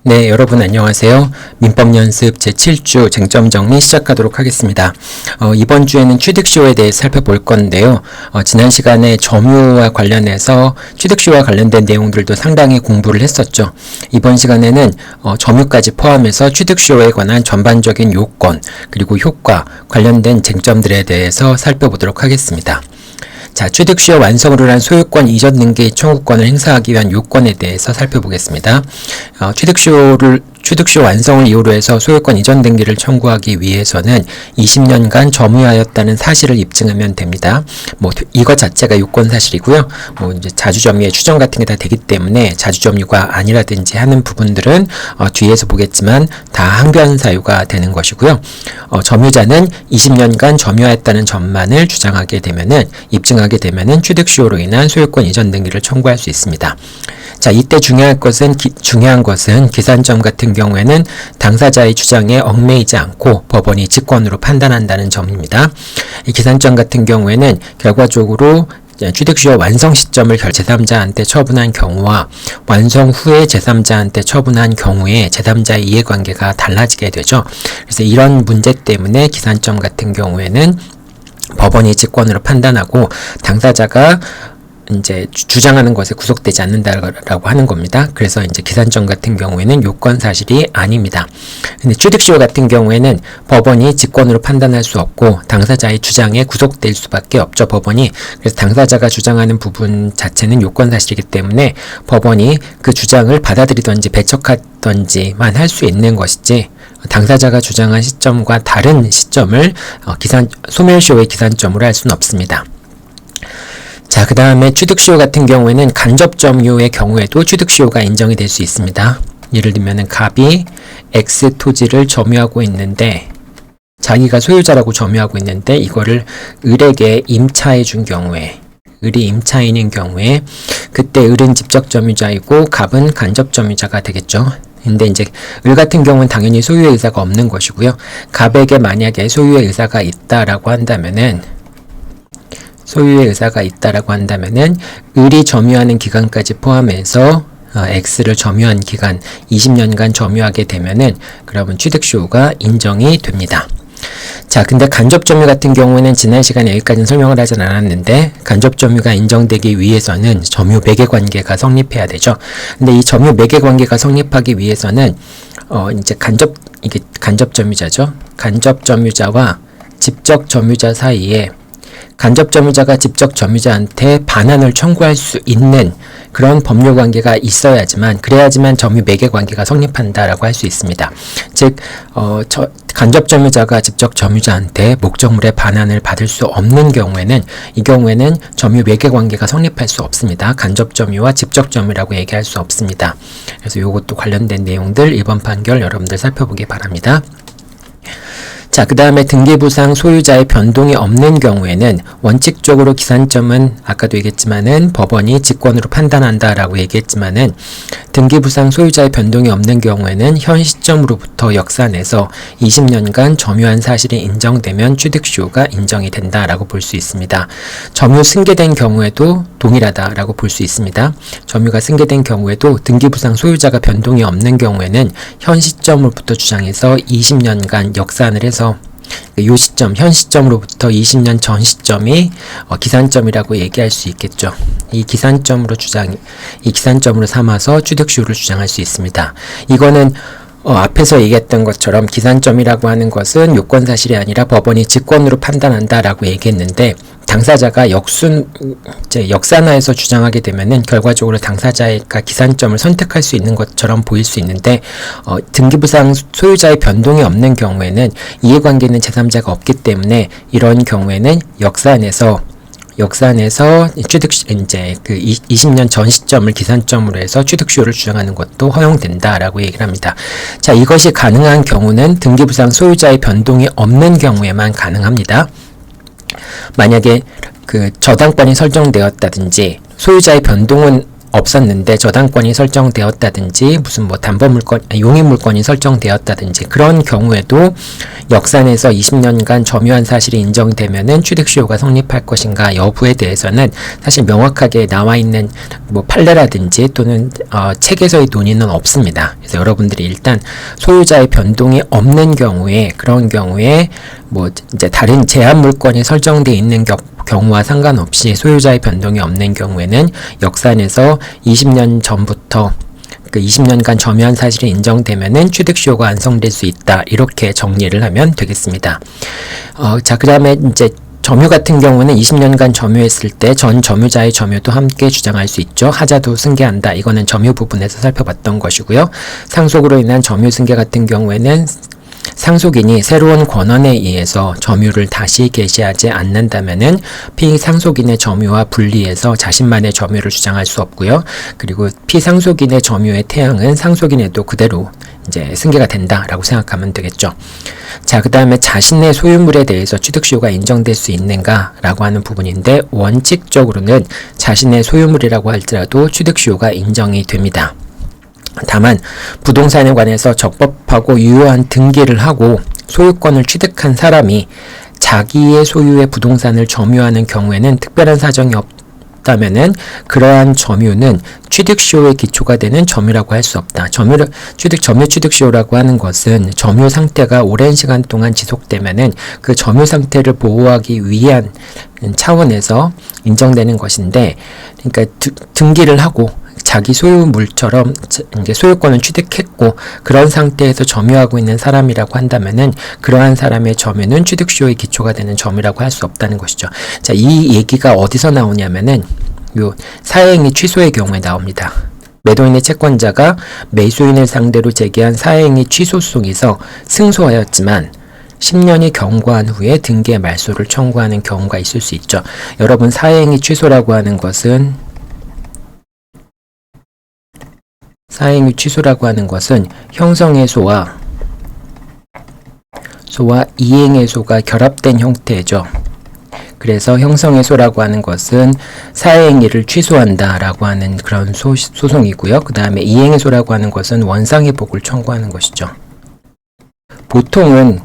네, 여러분 안녕하세요. 민법 연습 제7주 쟁점 정리 시작하도록 하겠습니다. 이번 주에는 취득시효에 대해 살펴볼 건데요. 지난 시간에 점유와 관련해서 취득시효와 관련된 내용들도 상당히 공부를 했었죠. 이번 시간에는 점유까지 포함해서 취득시효에 관한 전반적인 요건, 그리고 효과, 관련된 쟁점들에 대해서 살펴보도록 하겠습니다. 자, 취득시효 완성으로 한 소유권 이전 등기 청구권을 행사하기 위한 요건에 대해서 살펴보겠습니다. 취득시효 완성을 이유로 해서 소유권 이전 등기를 청구하기 위해서는 20년간 점유하였다는 사실을 입증하면 됩니다. 이것 자체가 요건 사실이고요. 이제 자주점유의 추정 같은 게 다 되기 때문에 자주점유가 아니라든지 하는 부분들은 뒤에서 보겠지만 다 항변 사유가 되는 것이고요. 점유자는 20년간 점유하였다는 점만을 입증하게 되면은 취득시효로 인한 소유권 이전 등기를 청구할 수 있습니다. 자, 이때 중요한 것은 기산점 같은 경우에는 당사자의 주장에 얽매이지 않고 법원이 직권으로 판단한다는 점입니다. 이 기산점 같은 경우에는 결과적으로 취득시효 완성 시점을 제3자한테 처분한 경우와 완성 후에 제3자한테 처분한 경우에 제3자의 이해관계가 달라지게 되죠. 그래서 이런 문제 때문에 기산점 같은 경우에는 법원이 직권으로 판단하고 당사자가 이제 주장하는 것에 구속되지 않는다라고 하는 겁니다. 그래서 이제 기산점 같은 경우에는 요건 사실이 아닙니다. 근데 취득시효 같은 경우에는 법원이 직권으로 판단할 수 없고 당사자의 주장에 구속될 수밖에 없죠, 법원이. 그래서 당사자가 주장하는 부분 자체는 요건 사실이기 때문에 법원이 그 주장을 받아들이든지 배척하든지만 할 수 있는 것이지 당사자가 주장한 시점과 다른 시점을 소멸시효의 기산점으로 할 수는 없습니다. 자, 그 다음에 취득시효 같은 경우에는 간접점유의 경우에도 취득시효가 인정이 될 수 있습니다. 예를 들면은 갑이 X 토지를 점유하고 있는데 자기가 소유자라고 점유하고 있는데 이거를 을에게 임차해 준 경우에 을이 임차인인 경우에 그때 을은 직접 점유자이고 갑은 간접 점유자가 되겠죠. 근데 이제 을 같은 경우는 당연히 소유의 의사가 없는 것이고요. 갑에게 만약에 소유의 의사가 있다라고 한다면은 을이 점유하는 기간까지 포함해서 X를 점유한 기간 20년간 점유하게 되면은 그러면 취득시효가 인정이 됩니다. 자, 근데 간접점유 같은 경우에는 지난 시간에 여기까지는 설명을 하진 않았는데 간접점유가 인정되기 위해서는 점유 매개관계가 성립해야 되죠. 근데 이 점유 매개관계가 성립하기 위해서는 이제 이게 간접점유자죠. 간접점유자와 직접 점유자 사이에 간접 점유자가 직접 점유자한테 반환을 청구할 수 있는 그런 법률 관계가 그래야지만 점유 매개 관계가 성립한다라고 할 수 있습니다. 즉, 간접 점유자가 직접 점유자한테 목적물의 반환을 받을 수 없는 경우에는 이 경우에는 점유 매개 관계가 성립할 수 없습니다. 간접 점유와 직접 점유라고 얘기할 수 없습니다. 그래서 이것도 관련된 내용들 이번 판결 여러분들 살펴보기 바랍니다. 자, 그 다음에 등기부상 소유자의 변동이 없는 경우에는 원칙적으로 기산점은 아까도 얘기했지만은 법원이 직권으로 판단한다라고 얘기했지만은 등기부상 소유자의 변동이 없는 경우에는 현 시점으로부터 역산해서 20년간 점유한 사실이 인정되면 취득시효가 인정이 된다라고 볼 수 있습니다. 점유 승계된 경우에도 동일하다라고 볼 수 있습니다. 점유가 승계된 경우에도 등기부상 소유자가 변동이 없는 경우에는 현 시점으로부터 주장해서 20년간 역산을 해서 요 시점, 현 시점으로부터 20년 전 시점이 기산점이라고 얘기할 수 있겠죠. 이 기산점으로 삼아서 취득시효를 주장할 수 있습니다. 이거는 앞에서 얘기했던 것처럼 기산점이라고 하는 것은 요건 사실이 아니라 법원이 직권으로 판단한다라고 얘기했는데 당사자가 역산화해서 주장하게 되면은 결과적으로 당사자가 기산점을 선택할 수 있는 것처럼 보일 수 있는데 등기부상 소유자의 변동이 없는 경우에는 이해관계는 제3자가 없기 때문에 이런 경우에는 역산해서 이제 그 20년 전 시점을 기산점으로 해서 취득시효를 주장하는 것도 허용된다라고 얘기를 합니다. 자, 이것이 가능한 경우는 등기부상 소유자의 변동이 없는 경우에만 가능합니다. 만약에 그 저당권이 설정되었다든지 소유자의 변동은 없었는데 저당권이 설정되었다든지 무슨 뭐 담보물권, 용의물권이 설정되었다든지 그런 경우에도 역산에서 20년간 점유한 사실이 인정되면은 취득시효가 성립할 것인가 여부에 대해서는 사실 명확하게 나와 있는 뭐 판례라든지 또는 책에서의 논의는 없습니다. 그래서 여러분들이 일단 소유자의 변동이 없는 경우에 그런 경우에 뭐 이제 다른 제한물권이 설정되어 있는 경우와 상관없이 소유자의 변동이 없는 경우에는 역산에서 20년 전부터 그 20년간 점유한 사실이 인정되면은 취득시효가 완성될 수 있다. 이렇게 정리를 하면 되겠습니다. 자, 그 다음에 이제 점유 같은 경우는 20년간 점유했을 때 전 점유자의 점유도 함께 주장할 수 있죠. 하자도 승계한다. 이거는 점유 부분에서 살펴봤던 것이고요. 상속으로 인한 점유 승계 같은 경우에는 상속인이 새로운 권한에 의해서 점유를 다시 개시하지 않는다면은 피상속인의 점유와 분리해서 자신만의 점유를 주장할 수 없고요. 그리고 피상속인의 점유의 태양은 상속인에도 그대로 이제 승계가 된다라고 생각하면 되겠죠. 자, 그 다음에 자신의 소유물에 대해서 취득시효가 인정될 수 있는가라고 하는 부분인데 원칙적으로는 자신의 소유물이라고 할지라도 취득시효가 인정이 됩니다. 다만 부동산에 관해서 적법하고 유효한 등기를 하고 소유권을 취득한 사람이 자기의 소유의 부동산을 점유하는 경우에는 특별한 사정이 없다면은 그러한 점유는 취득시효의 기초가 되는 점유라고 할 수 없다. 점유 취득시효라고 하는 것은 점유 상태가 오랜 시간 동안 지속되면은 그 점유 상태를 보호하기 위한 차원에서 인정되는 것인데, 그러니까 등기를 하고 자기 소유물처럼 이제 소유권을 취득했고 그런 상태에서 점유하고 있는 사람이라고 한다면은 그러한 사람의 점유는 취득시효의 기초가 되는 점유라고 할 수 없다는 것이죠. 자, 이 얘기가 어디서 나오냐면은 요 사행위 취소의 경우에 나옵니다. 매도인의 채권자가 매수인을 상대로 제기한 사행위 취소송에서 승소하였지만 10년이 경과한 후에 등기의 말소를 청구하는 경우가 있을 수 있죠. 여러분, 사행위 취소라고 하는 것은 형성해소와 이행해소가 결합된 형태죠. 그래서 형성해소라고 하는 것은 사행위를 취소한다라고 하는 그런 소송이고요. 그 다음에 이행해소라고 하는 것은 원상회복을 청구하는 것이죠. 보통은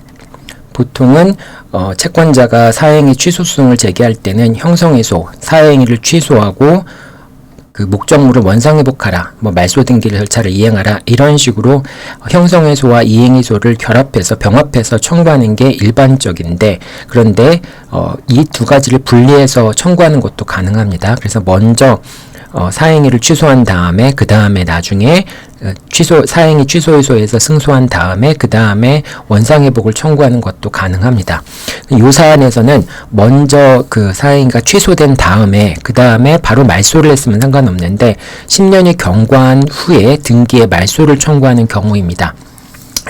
채권자가 사행위 취소송을 제기할 때는 형성해소, 사행위를 취소하고 그 목적물을 원상회복하라, 뭐 말소 등기 절차를 이행하라, 이런 식으로 형성해소와 이행해소를 결합해서 병합해서 청구하는 게 일반적인데, 그런데 이 두 가지를 분리해서 청구하는 것도 가능합니다. 그래서 먼저 사행위를 취소한 다음에 그 다음에 나중에 사행위 취소해소에서 승소한 다음에 그 다음에 원상회복을 청구하는 것도 가능합니다. 이 사안에서는 먼저 그 사행위가 취소된 다음에 그 다음에 바로 말소를 했으면 상관없는데 10년이 경과한 후에 등기에 말소를 청구하는 경우입니다.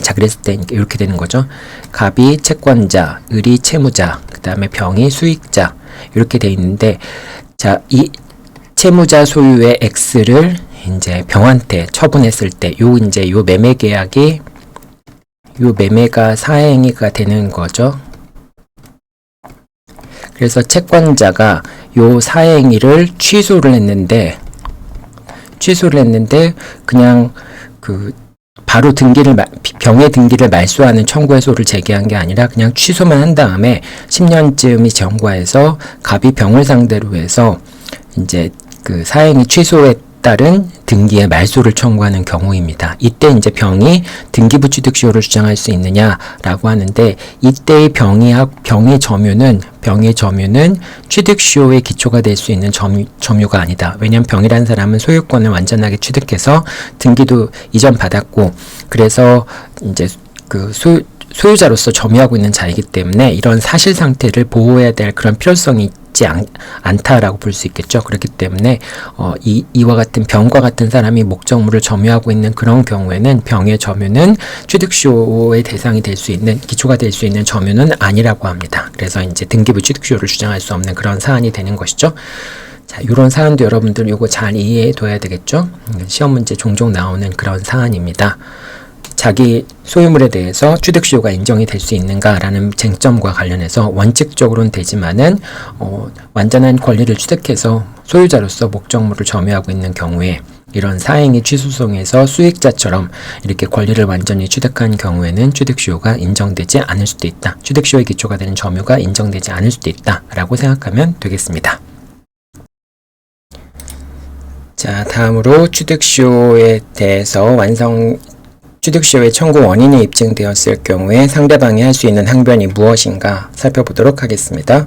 자, 그랬을 때 이렇게 되는 거죠. 갑이 채권자, 을이 채무자, 그 다음에 병이 수익자, 이렇게 돼 있는데, 자, 이 채무자 소유의 X를 이제 병한테 처분했을 때, 요 매매가 사행위가 되는 거죠. 그래서 채권자가 요 사행위를 취소를 했는데, 그냥 바로 병의 등기를 말소하는 청구해소를 제기한 게 아니라 그냥 취소만 한 다음에 10년쯤이 경과해서 갑이 병을 상대로 해서 이제 그 사행위 취소에 따른 등기의 말소를 청구하는 경우입니다. 이때 이제 병이 등기부 취득시효를 주장할 수 있느냐라고 하는데, 이때의 병의 점유는 취득시효의 기초가 될 수 있는 점유가 아니다. 왜냐하면 병이라는 사람은 소유권을 완전하게 취득해서 등기도 이전 받았고, 그래서 이제 그 소유자로서 점유하고 있는 자이기 때문에 이런 사실 상태를 보호해야 될 그런 필요성이 있지 않다라고 볼 수 있겠죠. 그렇기 때문에 이와 같은 병과 같은 사람이 목적물을 점유하고 있는 그런 경우에는 병의 점유는 취득시효의 대상이 될 수 있는, 기초가 될 수 있는 점유는 아니라고 합니다. 그래서 이제 등기부 취득시효를 주장할 수 없는 그런 사안이 되는 것이죠. 자, 이런 사안도 여러분들 요거 잘 이해해 둬야 되겠죠. 시험 문제 종종 나오는 그런 사안입니다. 자, 자기 소유물에 대해서 취득시효가 인정이 될 수 있는가라는 쟁점과 관련해서 원칙적으로는 되지만은 완전한 권리를 취득해서 소유자로서 목적물을 점유하고 있는 경우에 이런 사행위 취소송에서 수익자처럼 이렇게 권리를 완전히 취득한 경우에는 취득시효가 인정되지 않을 수도 있다. 취득시효의 기초가 되는 점유가 인정되지 않을 수도 있다. 라고 생각하면 되겠습니다. 자, 다음으로 취득시효에 대해서 취득시효의 청구 원인이 입증되었을 경우에 상대방이 할 수 있는 항변이 무엇인가 살펴보도록 하겠습니다.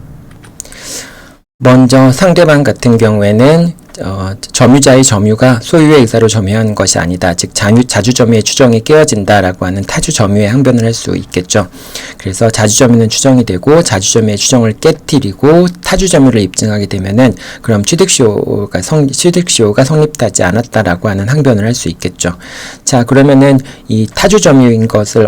먼저 상대방 같은 경우에는 점유자의 점유가 소유의 의사로 점유한 것이 아니다. 즉 자주점유의 추정이 깨어진다라고 하는 타주점유의 항변을 할 수 있겠죠. 그래서 자주점유는 추정이 되고 자주점유의 추정을 깨뜨리고 타주점유를 입증하게 되면은 그럼 취득시효가 성립하지 않았다라고 하는 항변을 할 수 있겠죠. 자, 그러면은 이 타주점유인 것을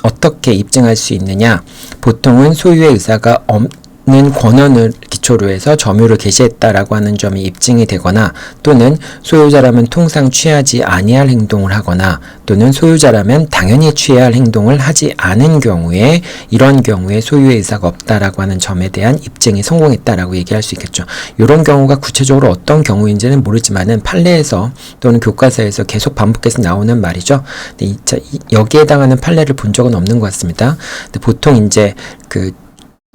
어떻게 입증할 수 있느냐? 보통은 소유의 의사가 없는 권한을 기초로 해서 점유를 개시했다라고 하는 점이 입증이 되거나 또는 소유자라면 통상 취하지 아니할 행동을 하거나 또는 소유자라면 당연히 취해야 할 행동을 하지 않은 경우에 이런 경우에 소유의 의사가 없다라고 하는 점에 대한 입증이 성공했다라고 얘기할 수 있겠죠. 이런 경우가 구체적으로 어떤 경우인지는 모르지만은 판례에서 또는 교과서에서 계속 반복해서 나오는 말이죠. 근데 여기에 해당하는 판례를 본 적은 없는 것 같습니다. 근데 보통 이제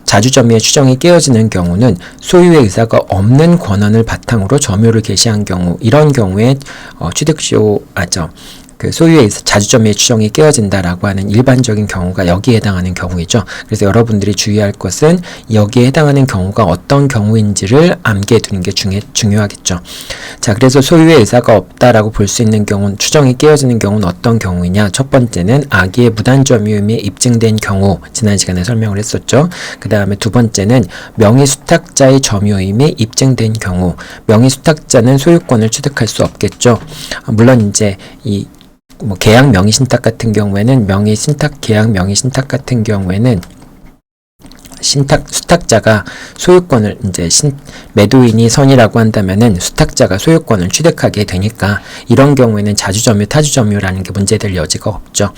자주점유의 추정이 깨어지는 경우는 소유의 의사가 없는 권한을 바탕으로 점유를 개시한 경우, 이런 경우에 소유의 자주점유의 추정이 깨어진다라고 하는 일반적인 경우가 여기에 해당하는 경우이죠. 그래서 여러분들이 주의할 것은 여기에 해당하는 경우가 어떤 경우인지를 암기해 두는 게 중요하겠죠. 자, 그래서 소유의 의사가 없다라고 볼 수 있는 경우는, 추정이 깨어지는 경우는 어떤 경우이냐? 첫 번째는 악의의 무단점유임이 입증된 경우, 지난 시간에 설명을 했었죠. 그 다음에 두 번째는 명의수탁자의 점유임이 입증된 경우, 명의수탁자는 소유권을 취득할 수 없겠죠. 물론 이제 계약 명의신탁 같은 경우에는 계약 명의신탁 같은 경우에는 수탁자가 소유권을 매도인이 선이라고 한다면은 수탁자가 소유권을 취득하게 되니까 이런 경우에는 자주점유, 타주점유라는 게 문제될 여지가 없죠.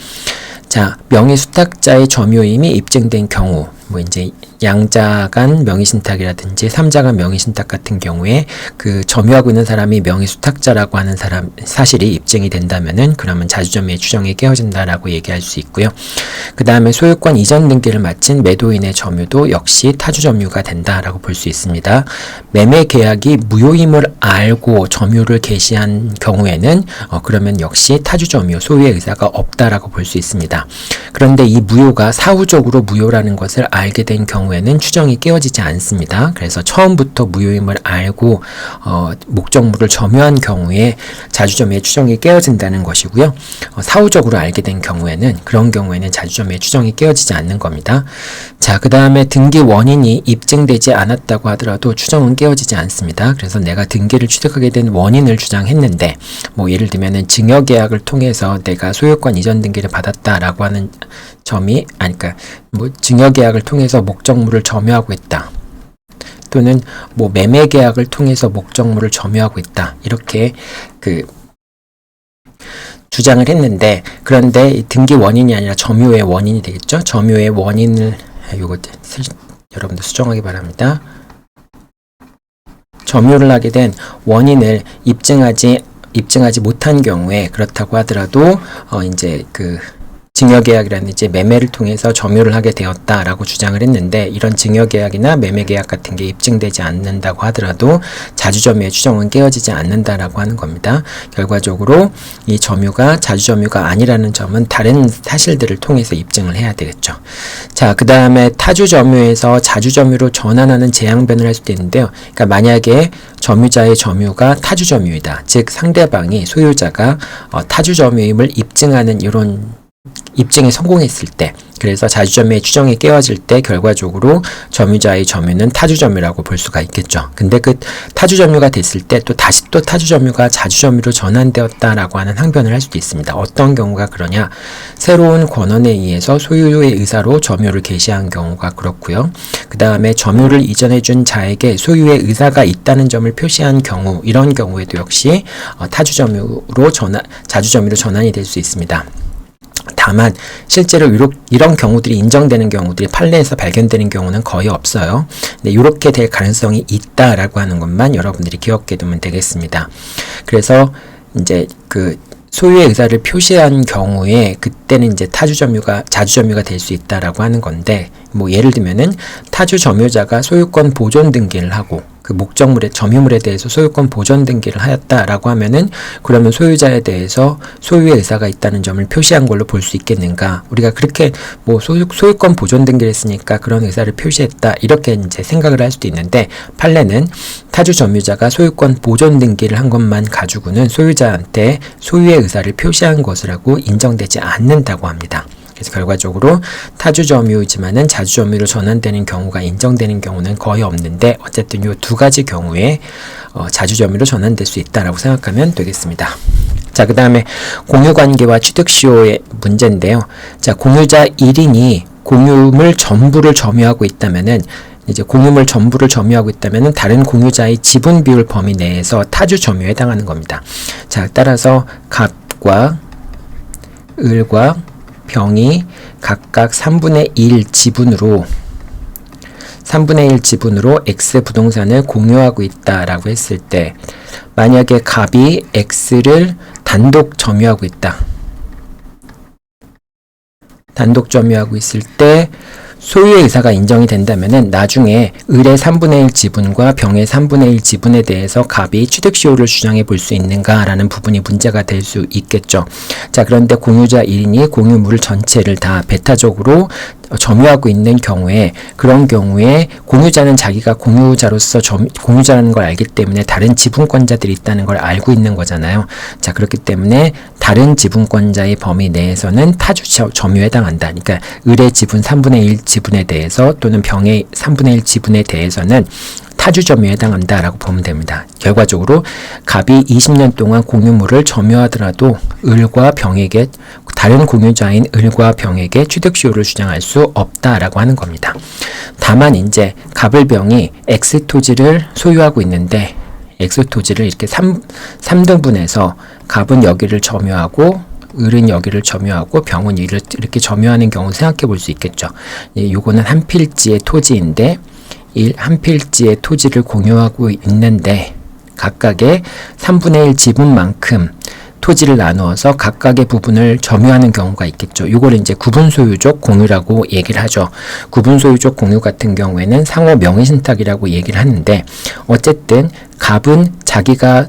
자, 명의수탁자의 점유임이 입증된 경우, 양자 간 명의신탁이라든지 3자 간 명의신탁 같은 경우에 그 점유하고 있는 사람이 명의수탁자라고 하는 사실이 입증이 된다면은 그러면 자주점유의 추정이 깨어진다라고 얘기할 수 있고요. 그 다음에 소유권 이전 등기를 마친 매도인의 점유도 역시 타주점유가 된다라고 볼 수 있습니다. 매매 계약이 무효임을 알고 점유를 개시한 경우에는 그러면 역시 타주점유, 소유의 의사가 없다라고 볼 수 있습니다. 그런데 이 무효가 사후적으로 무효라는 것을 알게 된 경우에는 추정이 깨어지지 않습니다. 그래서 처음부터 무효임을 알고 목적물을 점유한 경우에 자주점유의 추정이 깨어진다는 것이고요. 사후적으로 알게 된 경우에는 그런 경우에는 자주점유의 추정이 깨어지지 않는 겁니다. 자, 그 다음에 등기 원인이 입증되지 않았다고 하더라도 추정은 깨어지지 않습니다. 그래서 내가 등기를 취득하게 된 원인을 주장했는데 예를 들면은 증여계약을 통해서 내가 소유권 이전 등기를 받았다라고 하는 점이 증여계약을 통해서 목적물을 점유하고 있다. 또는 매매계약을 통해서 목적물을 점유하고 있다. 이렇게 주장을 했는데, 그런데 등기 원인이 아니라 점유의 원인이 되겠죠. 점유의 원인을 여러분들 수정하기 바랍니다. 점유를 하게 된 원인을 입증하지 못한 경우에, 그렇다고 하더라도 증여계약이라든지 매매를 통해서 점유를 하게 되었다라고 주장을 했는데, 이런 증여계약이나 매매계약 같은 게 입증되지 않는다고 하더라도 자주점유의 추정은 깨어지지 않는다라고 하는 겁니다. 결과적으로 이 점유가 자주점유가 아니라는 점은 다른 사실들을 통해서 입증을 해야 되겠죠. 자, 그 다음에 타주점유에서 자주점유로 전환하는 재항변을 할 수도 있는데요. 그러니까 만약에 점유자의 점유가 타주점유이다. 즉 상대방이 소유자가 타주점유임을 입증하는 이런 입증에 성공했을 때, 그래서 자주점유의 추정이 깨어질 때 결과적으로 점유자의 점유는 타주점유라고 볼 수가 있겠죠. 근데 그 타주점유가 됐을 때 다시 타주점유가 자주점유로 전환되었다라고 하는 항변을 할 수도 있습니다. 어떤 경우가 그러냐? 새로운 권한에 의해서 소유의 의사로 점유를 개시한 경우가 그렇고요. 그 다음에 점유를 이전해준 자에게 소유의 의사가 있다는 점을 표시한 경우, 이런 경우에도 역시 자주점유로 전환이 될 수 있습니다. 다만 실제로 이런 경우들이 인정되는 경우들이 판례에서 발견되는 경우는 거의 없어요. 근데 이렇게 될 가능성이 있다라고 하는 것만 여러분들이 기억해 두면 되겠습니다. 그래서 이제 그 소유의 의사를 표시한 경우에 그때는 이제 타주 점유가 자주 점유가 될 수 있다라고 하는 건데, 뭐 예를 들면은 타주 점유자가 소유권 보존 등기를 하고 그 목적물의 점유물에 대해서 소유권 보존 등기를 하였다라고 하면은, 그러면 소유자에 대해서 소유의 의사가 있다는 점을 표시한 걸로 볼 수 있겠는가? 우리가 그렇게 뭐 소유권 보존 등기를 했으니까 그런 의사를 표시했다 이렇게 이제 생각을 할 수도 있는데, 판례는 타주 점유자가 소유권 보존 등기를 한 것만 가지고는 소유자한테 소유의 의사를 표시한 것이라고 인정되지 않는다고 합니다. 그래서 결과적으로 타주 점유이지만은 자주 점유로 전환되는 경우가 인정되는 경우는 거의 없는데, 어쨌든 이 두 가지 경우에 자주 점유로 전환될 수 있다라고 생각하면 되겠습니다. 자, 그 다음에 공유관계와 취득시효의 문제인데요. 자, 공유자 1인이 공유물 전부를 점유하고 있다면은, 이제 공유물 전부를 점유하고 있다면은 다른 공유자의 지분 비율 범위 내에서 타주 점유에 해당하는 겁니다. 자, 따라서 갑과 을과 병이 각각 3분의 1 지분으로 X 부동산을 공유하고 있다라고 했을 때, 만약에 갑이 X를 단독 점유하고 있다. 단독 점유하고 있을 때 소유의 의사가 인정이 된다면은 나중에 을의 3분의 1 지분과 병의 3분의 1 지분에 대해서 갑이 취득시효를 주장해 볼 수 있는가라는 부분이 문제가 될 수 있겠죠. 자, 그런데 공유자 1인이 공유물 전체를 다 배타적으로 점유하고 있는 경우에, 그런 경우에 공유자는 자기가 공유자로서 공유자라는 걸 알기 때문에 다른 지분권자들이 있다는 걸 알고 있는 거잖아요. 자, 그렇기 때문에 다른 지분권자의 범위 내에서는 타주 점유에 해당한다. 그러니까 을의 지분 3분의 1 지분에 대해서 또는 병의 3분의 1 지분에 대해서는 타주 점유에 해당한다라고 보면 됩니다. 결과적으로 갑이 20년 동안 공유물을 점유하더라도 을과 병에게, 다른 공유자인 을과 병에게 취득시효를 주장할 수 없다라고 하는 겁니다. 다만 이제 갑을병이 X 토지를 소유하고 있는데, X 토지를 이렇게 3등분해서 갑은 여기를 점유하고 을은 여기를 점유하고 병은 이렇게 점유하는 경우 생각해 볼 수 있겠죠. 요거는 한 필지의 토지인데, 한 필지의 토지를 공유하고 있는데 각각의 3분의 1 지분만큼 토지를 나누어서 각각의 부분을 점유하는 경우가 있겠죠. 이걸 이제 구분소유적 공유라고 얘기를 하죠. 구분소유적 공유 같은 경우에는 상호 명의신탁이라고 얘기를 하는데, 어쨌든 갑은 자기가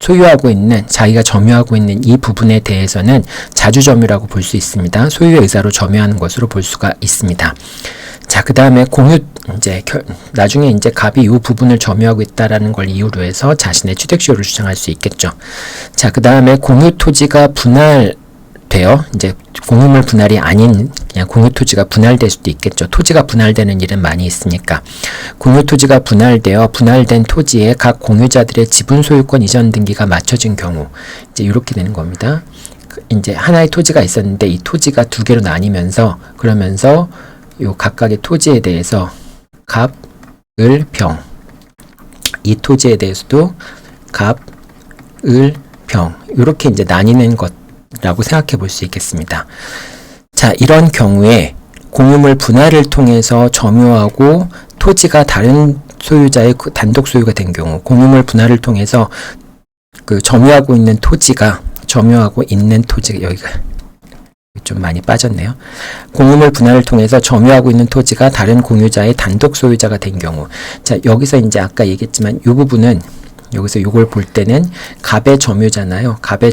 소유하고 있는, 자기가 점유하고 있는 이 부분에 대해서는 자주점유라고 볼 수 있습니다. 소유의 의사로 점유하는 것으로 볼 수가 있습니다. 자, 그 다음에 나중에 이제 갑이 이 부분을 점유하고 있다라는 걸 이유로 해서 자신의 취득시효를 주장할 수 있겠죠. 자, 그 다음에 공유 토지가 분할되어, 이제 공유물 분할이 아닌 그냥 공유 토지가 분할될 수도 있겠죠. 토지가 분할되는 일은 많이 있으니까. 공유 토지가 분할된 토지에 각 공유자들의 지분 소유권 이전 등기가 맞춰진 경우, 이제 이렇게 되는 겁니다. 이제 하나의 토지가 있었는데 이 토지가 두 개로 나뉘면서, 그러면서 요 각각의 토지에 대해서 갑, 을, 병, 이 토지에 대해서도 갑, 을, 병, 이렇게 이제 나뉘는 것라고 생각해 볼 수 있겠습니다. 자, 이런 경우에 공유물 분할을 통해서 점유하고 토지가 다른 소유자의 단독 소유가 된 경우, 공유물 분할을 통해서 그 점유하고 있는 토지가 여기가 좀 많이 빠졌네요. 공유물 분할을 통해서 점유하고 있는 토지가 다른 공유자의 단독 소유자가 된 경우. 자, 여기서 이제 아까 얘기했지만 이 부분은, 여기서 이걸 볼 때는 갑의 점유잖아요. 갑이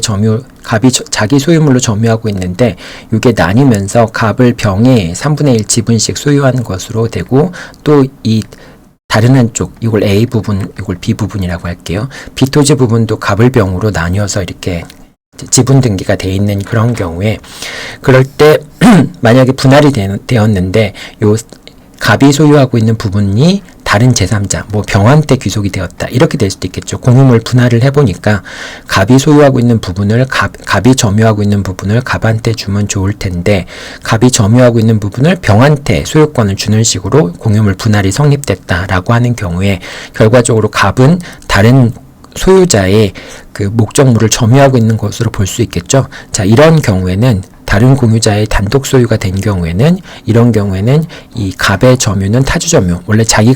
자기 소유물로 점유하고 있는데 이게 나뉘면서 갑을 병에 3분의 1 지분씩 소유한 것으로 되고, 또 이 다른 한쪽, 이걸 A 부분, 이걸 B 부분이라고 할게요. B 토지 부분도 갑을 병으로 나뉘어서 이렇게 지분 등기가 돼 있는 그런 경우에, 그럴 때 만약에 분할이 되었는데 요 갑이 소유하고 있는 부분이 다른 제3자, 뭐 병한테 귀속이 되었다, 이렇게 될 수도 있겠죠. 공유물 분할을 해보니까 갑이 소유하고 있는 부분을 갑이 점유하고 있는 부분을 갑한테 주면 좋을 텐데, 갑이 점유하고 있는 부분을 병한테 소유권을 주는 식으로 공유물 분할이 성립됐다라고 하는 경우에 결과적으로 갑은 다른 소유자의 그 목적물을 점유하고 있는 것으로 볼 수 있겠죠. 자, 이런 경우에는 다른 공유자의 단독 소유가 된 경우에는, 이런 경우에는 이 갑의 점유는 타주 점유, 원래 자기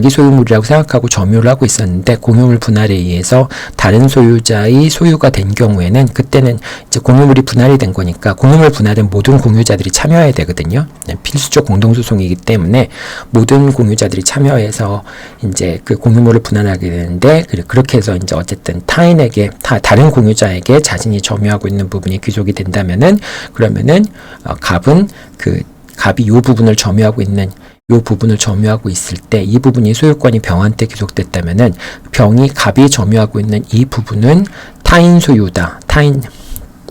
소유물이라고 생각하고 점유를 하고 있었는데 공유물 분할에 의해서 다른 소유자의 소유가 된 경우에는, 그때는 이제 공유물이 분할이 된 거니까, 공유물 분할은 모든 공유자들이 참여해야 되거든요. 필수적 공동소송이기 때문에 모든 공유자들이 참여해서 이제 그 공유물을 분할하게 되는데, 그렇게 해서 이제 어쨌든 타인에게, 다른 공유자에게 자신이 점유하고 있는 부분이 귀속이 된다면은, 그러면은 갑이 요 부분을 점유하고 있을 때, 이 부분이 소유권이 병한테 귀속됐다면은, 갑이 점유하고 있는 이 부분은 타인 소유다.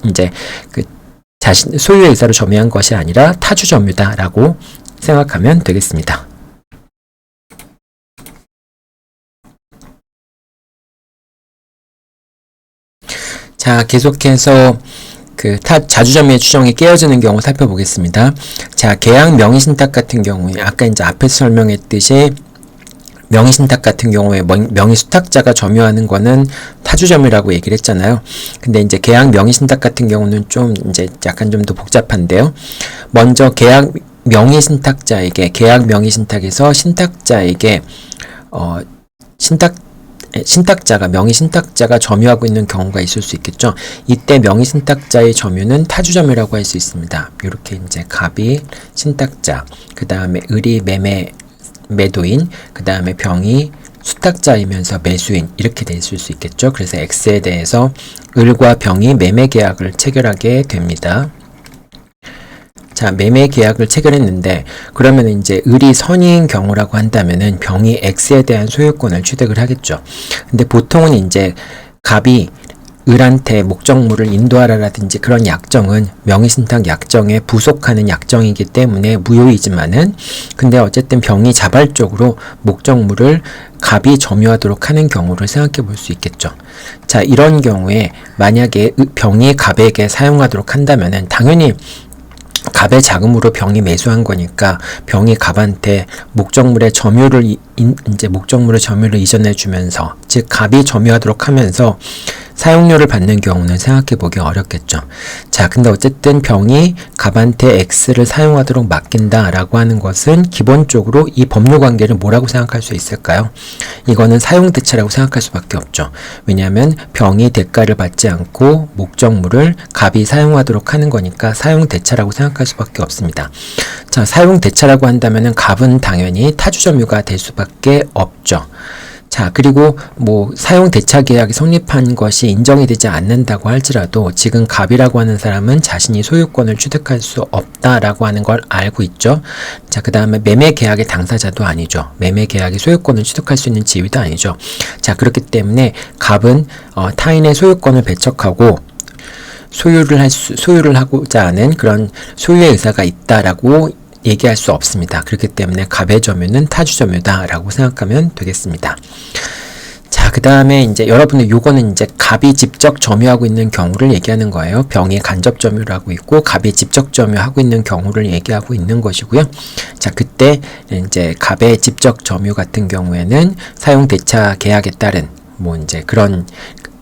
이제 자신 소유의 의사로 점유한 것이 아니라 타주 점유다라고 생각하면 되겠습니다. 자, 계속해서 자주점유의 추정이 깨어지는 경우 살펴보겠습니다. 자, 계약 명의신탁 같은 경우에, 아까 이제 앞에서 설명했듯이 명의신탁 같은 경우에 명의수탁자가 점유하는 거는 타주점유라고 얘기를 했잖아요. 근데 이제 계약 명의신탁 같은 경우는 좀 이제 약간 좀 더 복잡한데요. 먼저 계약 명의신탁에서 신탁자에게 명의신탁자가 점유하고 있는 경우가 있을 수 있겠죠. 이때 명의신탁자의 점유는 타주점유라고 할 수 있습니다. 이렇게 이제 갑이 신탁자, 그 다음에 을이 매도인, 그 다음에 병이 수탁자이면서 매수인, 이렇게 돼 있을 수 있겠죠. 그래서 X에 대해서 을과 병이 매매 계약을 체결하게 됩니다. 자, 매매 계약을 체결했는데, 그러면 이제 을이 선의인 경우라고 한다면은 병이 X에 대한 소유권을 취득을 하겠죠. 근데 보통은 이제 갑이 을한테 목적물을 인도하라라든지 그런 약정은 명의신탁 약정에 부속하는 약정이기 때문에 무효이지만은, 근데 어쨌든 병이 자발적으로 목적물을 갑이 점유하도록 하는 경우를 생각해 볼 수 있겠죠. 자, 이런 경우에 만약에 병이 갑에게 사용하도록 한다면은 당연히 갑의 자금으로 병이 매수한 거니까 병이 갑한테 목적물의 점유를 이전해 주면서, 즉 갑이 점유하도록 하면서 사용료를 받는 경우는 생각해 보기 어렵겠죠. 자, 근데 어쨌든 병이 갑한테 X를 사용하도록 맡긴다라고 하는 것은 기본적으로 이 법률 관계를 뭐라고 생각할 수 있을까요? 이거는 사용대차라고 생각할 수밖에 없죠. 왜냐하면 병이 대가를 받지 않고 목적물을 갑이 사용하도록 하는 거니까 사용대차라고 생각할 수밖에 없습니다. 자, 사용대차라고 한다면은 갑은 당연히 타주점유가 될 수밖에 없죠. 자, 그리고 사용대차 계약이 성립한 것이 인정이 되지 않는다고 할지라도 지금 갑이라고 하는 사람은 자신이 소유권을 취득할 수 없다라고 하는 걸 알고 있죠. 자, 그 다음에 매매 계약의 당사자도 아니죠. 매매 계약의 소유권을 취득할 수 있는 지위도 아니죠. 자, 그렇기 때문에 갑은 타인의 소유권을 배척하고 소유를 하고자 하는 그런 소유의 의사가 있다라고 얘기할 수 없습니다. 그렇기 때문에 갑의 점유는 타주점유다라고 생각하면 되겠습니다. 자, 그 다음에 이제 여러분들 요거는 이제 갑이 직접 점유하고 있는 경우를 얘기하는 거예요. 병이 간접 점유를 하고 있고 갑이 직접 점유하고 있는 경우를 얘기하고 있는 것이고요. 자, 그때 이제 갑의 직접 점유 같은 경우에는 사용대차 계약에 따른 이제 그런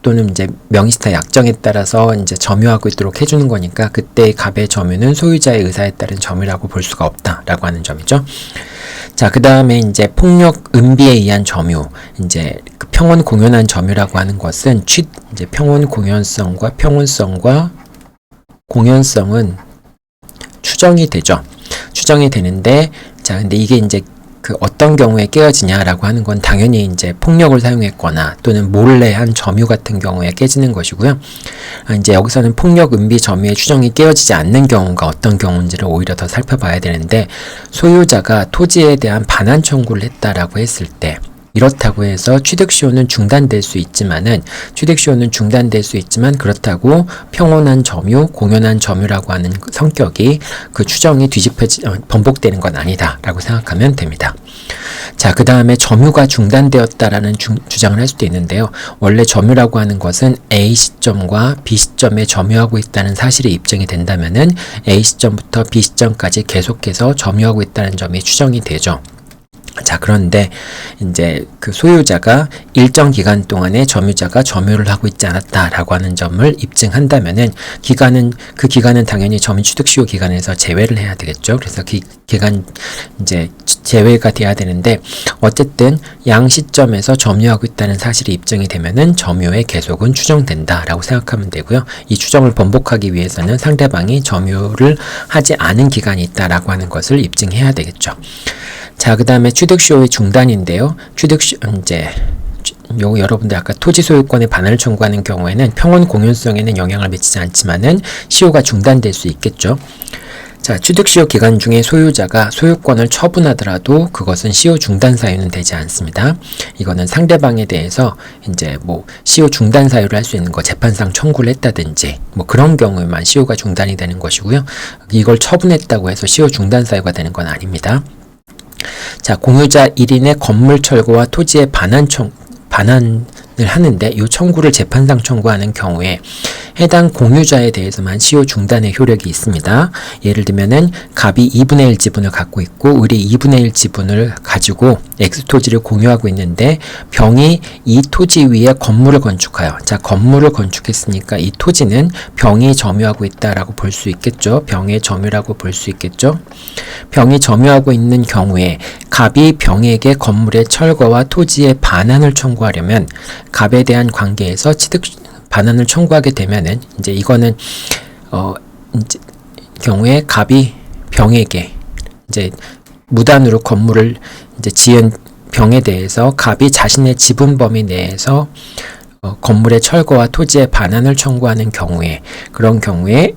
또는 이제 명의신탁 약정에 따라서 이제 점유하고 있도록 해주는 거니까 그때 갑의 점유는 소유자의 의사에 따른 점유라고 볼 수가 없다라고 하는 점이죠. 자, 그 다음에 이제 폭력 은비에 의한 점유, 이제 그 평온 공연한 점유라고 하는 것은 이제 평온 공연성과 공연성은 추정이 되죠. 추정이 되는데, 자, 근데 이게 이제 어떤 경우에 깨어지냐라고 하는 건 당연히 이제 폭력을 사용했거나 또는 몰래 한 점유 같은 경우에 깨지는 것이고요. 이제 여기서는 폭력 은비 점유의 추정이 깨어지지 않는 경우가 어떤 경우인지를 오히려 더 살펴봐야 되는데, 소유자가 토지에 대한 반환 청구를 했다라고 했을 때, 이렇다고 해서 취득시효는 중단될 수 있지만 그렇다고 평온한 점유, 공연한 점유라고 하는 성격이 그 추정이 번복되는 건 아니다라고 생각하면 됩니다. 자, 그 다음에 점유가 중단되었다라는 주장을 할 수도 있는데요. 원래 점유라고 하는 것은 A 시점과 B 시점에 점유하고 있다는 사실이 입증이 된다면은 A 시점부터 B 시점까지 계속해서 점유하고 있다는 점이 추정이 되죠. 자, 그런데 이제 그 소유자가 일정 기간 동안에 점유자가 점유를 하고 있지 않았다라고 하는 점을 입증한다면은 그 기간은 당연히 점유취득시효 기간에서 제외를 해야 되겠죠. 그래서 그 기간 이제 제외가 돼야 되는데, 어쨌든 양 시점에서 점유하고 있다는 사실이 입증이 되면은 점유의 계속은 추정된다라고 생각하면 되고요. 이 추정을 번복하기 위해서는 상대방이 점유를 하지 않은 기간이 있다라고 하는 것을 입증해야 되겠죠. 자, 그 다음에 취득시효의 중단인데요. 여러분들 아까 토지 소유권의 반환을 청구하는 경우에는 평원 공연성에는 영향을 미치지 않지만은 시효가 중단될 수 있겠죠. 자, 취득시효 기간 중에 소유자가 소유권을 처분하더라도 그것은 시효 중단 사유는 되지 않습니다. 이거는 상대방에 대해서 이제 뭐 시효 중단 사유를 할 수 있는 거 재판상 청구를 했다든지 뭐 그런 경우에만 시효가 중단이 되는 것이고요. 이걸 처분했다고 해서 시효 중단 사유가 되는 건 아닙니다. 자, 공유자 1인의 건물 철거와 토지의 반환을 하는데 이 청구를 재판상 청구하는 경우에 해당 공유자에 대해서만 시효 중단의 효력이 있습니다. 예를 들면은 갑이 2분의 1 지분을 갖고 있고 을이 2분의 1 지분을 가지고 X토지를 공유하고 있는데 병이 이 토지 위에 건물을 건축하여, 자, 건물을 건축했으니까 이 토지는 병이 점유하고 있다라고 볼 수 있겠죠. 병의 점유라고 볼 수 있겠죠. 병이 점유하고 있는 경우에 갑이 병에게 건물의 철거와 토지의 반환을 청구하려면 갑에 대한 관계에서 반환을 청구하게 되면은 이제 이거는 이제 경우에 갑이 병에게 이제 무단으로 건물을 이제 지은 병에 대해서 갑이 자신의 지분 범위 내에서 건물의 철거와 토지의 반환을 청구하는 경우에, 그런 경우에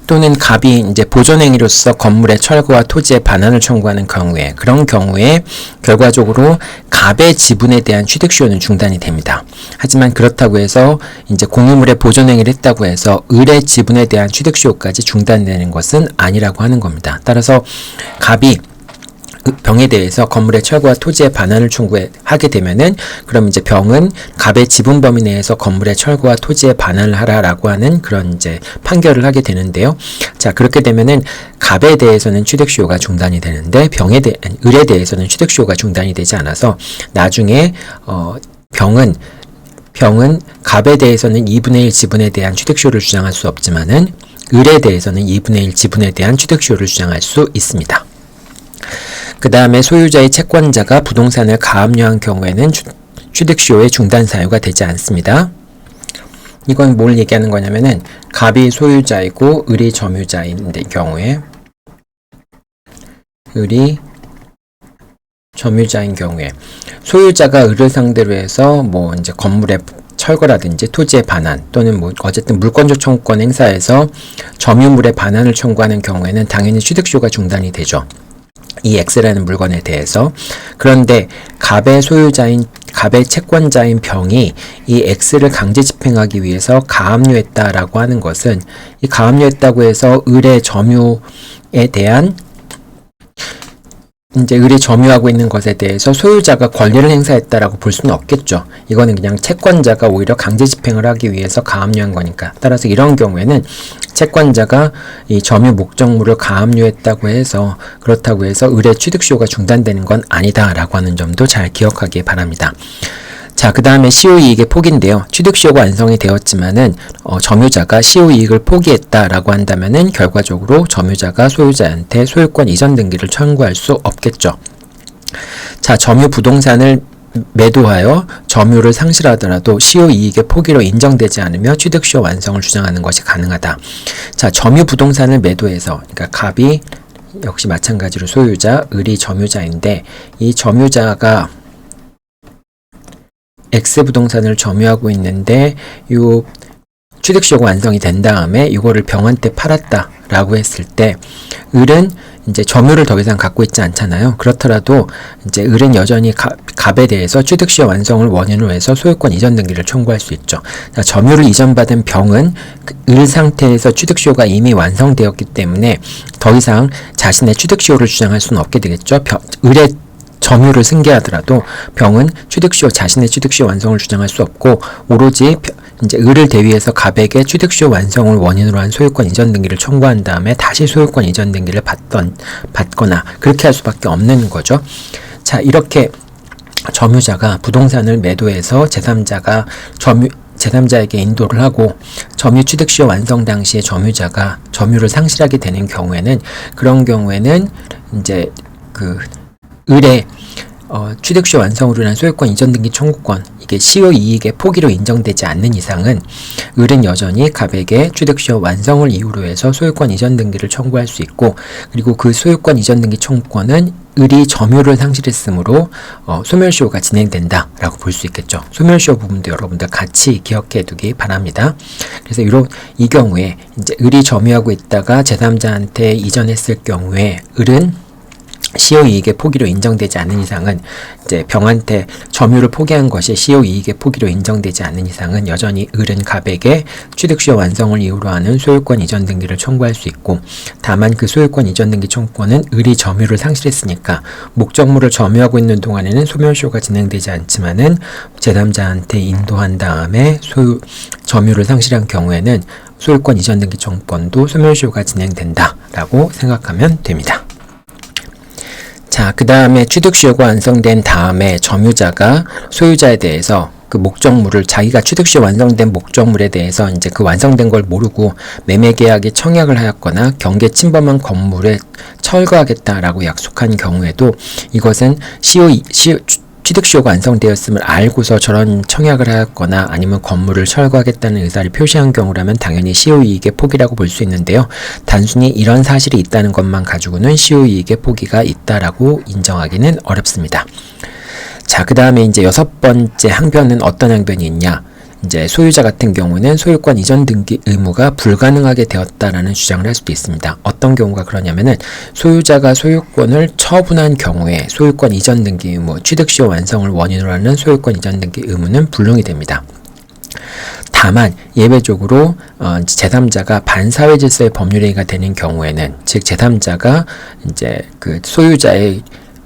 또는 갑이 이제 보존행위로서 건물의 철거와 토지의 반환을 청구하는 경우에, 그런 경우에 결과적으로 갑의 지분에 대한 취득시효는 중단이 됩니다. 하지만 그렇다고 해서 이제 공유물의 보존행위를 했다고 해서 을의 지분에 대한 취득시효까지 중단되는 것은 아니라고 하는 겁니다. 따라서 갑이 병에 대해서 건물의 철거와 토지의 반환을 청구하게 되면은, 그럼 이제 병은 갑의 지분 범위 내에서 건물의 철거와 토지의 반환을 하라라고 하는 그런 이제 판결을 하게 되는데요. 자, 그렇게 되면은 갑에 대해서는 취득시효가 중단이 되는데 을에 대해서는 취득시효가 중단이 되지 않아서 나중에 병은 갑에 대해서는 2분의 1 지분에 대한 취득시효를 주장할 수 없지만은 을에 대해서는 2분의 1 지분에 대한 취득시효를 주장할 수 있습니다. 그 다음에 소유자의 채권자가 부동산을 가압류한 경우에는 취득시효의 중단 사유가 되지 않습니다. 이건 뭘 얘기하는 거냐면은 갑이 소유자이고 을이 점유자인 경우에, 을이 점유자인 경우에 소유자가 을을 상대로 해서 뭐 이제 건물의 철거라든지 토지의 반환 또는 뭐 어쨌든 물권조 청구권 행사에서 점유물의 반환을 청구하는 경우에는 당연히 취득시효가 중단이 되죠. 이 X라는 물건에 대해서. 그런데 갑의 채권자인 병이 이 X를 강제 집행하기 위해서 가압류했다라고 하는 것은, 이 가압류했다고 해서 을의 점유에 대한 이제 을이 점유하고 있는 것에 대해서 소유자가 권리를 행사했다라고 볼 수는 없겠죠. 이거는 그냥 채권자가 오히려 강제 집행을 하기 위해서 가압류한 거니까. 따라서 이런 경우에는 채권자가 이 점유 목적물을 가압류했다고 해서, 그렇다고 해서 을의 취득시효가 중단되는 건 아니다라고 하는 점도 잘 기억하기 바랍니다. 자, 그 다음에 시효이익의 포기인데요. 취득시효가 완성이 되었지만은 점유자가 시효이익을 포기했다라고 한다면은 결과적으로 점유자가 소유자한테 소유권 이전 등기를 청구할 수 없겠죠. 자, 점유 부동산을 매도하여 점유를 상실하더라도 시효이익의 포기로 인정되지 않으며 취득시효 완성을 주장하는 것이 가능하다. 자, 점유 부동산을 매도해서, 그러니까 갑이 역시 마찬가지로 소유자, 을이 점유자인데, 이 점유자가 X부동산을 점유하고 있는데 요 취득시효가 완성이 된 다음에 이거를 병한테 팔았다라고 했을 때 을은 이제 점유를 더 이상 갖고 있지 않잖아요. 그렇더라도 이제 을은 여전히 갑에 대해서 취득시효 완성을 원인으로 해서 소유권 이전 등기를 청구할 수 있죠. 자, 점유를 이전받은 병은 을 상태에서 취득시효가 이미 완성되었기 때문에 더 이상 자신의 취득시효를 주장할 수는 없게 되겠죠. 을의 점유를 승계하더라도 병은 자신의 취득시효 완성을 주장할 수 없고 오로지 이제 을을 대위해서 갑에게 취득시효 완성을 원인으로 한 소유권 이전 등기를 청구한 다음에 다시 소유권 이전 등기를 받거나 그렇게 할 수밖에 없는 거죠. 자, 이렇게 점유자가 부동산을 매도해서 제3자에게 인도를 하고 점유 취득시효 완성 당시에 점유자가 점유를 상실하게 되는 경우에는, 그런 경우에는 이제 그 을의 취득시효 완성으로 인한 소유권 이전 등기 청구권, 이게 시효 이익의 포기로 인정되지 않는 이상은 을은 여전히 갑에게 취득시효 완성을 이유로 해서 소유권 이전 등기를 청구할 수 있고, 그리고 그 소유권 이전 등기 청구권은 을이 점유를 상실했으므로 소멸시효가 진행된다라고 볼 수 있겠죠. 소멸시효 부분도 여러분들 같이 기억해 두기 바랍니다. 그래서 이 경우에 이제 을이 점유하고 있다가 제3자한테 이전했을 경우에 을은 시효이익의 포기로 인정되지 않는 이상은, 이제 병한테 점유를 포기한 것이 시효이익의 포기로 인정되지 않는 이상은 여전히 을은 갑에게 취득시효 완성을 이유로 하는 소유권 이전 등기를 청구할 수 있고, 다만 그 소유권 이전 등기 청구권은 을이 점유를 상실했으니까 목적물을 점유하고 있는 동안에는 소멸시효가 진행되지 않지만은 제3자한테 인도한 다음에 점유를 상실한 경우에는 소유권 이전 등기 청구권도 소멸시효가 진행된다라고 생각하면 됩니다. 자, 그 다음에 취득시효가 완성된 다음에 점유자가 소유자에 대해서 그 목적물을, 자기가 취득시효 완성된 목적물에 대해서 이제 그 완성된 걸 모르고 매매계약에 청약을 하였거나 경계 침범한 건물에 철거하겠다라고 약속한 경우에도, 이것은 취득시효가 완성되었음을 알고서 저런 청약을 하였거나 아니면 건물을 철거하겠다는 의사를 표시한 경우라면 당연히 시효이익의 포기라고 볼 수 있는데요. 단순히 이런 사실이 있다는 것만 가지고는 시효이익의 포기가 있다라고 인정하기는 어렵습니다. 자, 그 다음에 이제 6번째 항변은 어떤 항변이 있냐? 이제 소유자 같은 경우는 소유권 이전 등기 의무가 불가능하게 되었다라는 주장을 할 수도 있습니다. 어떤 경우가 그러냐면은, 소유자가 소유권을 처분한 경우에 소유권 이전 등기 의무, 취득시효 완성을 원인으로 하는 소유권 이전 등기 의무는 불능이 됩니다. 다만 예외적으로 제3자가 반사회 질서의 법률행위가 되는 경우에는, 즉 제3자가 이제 그 소유자의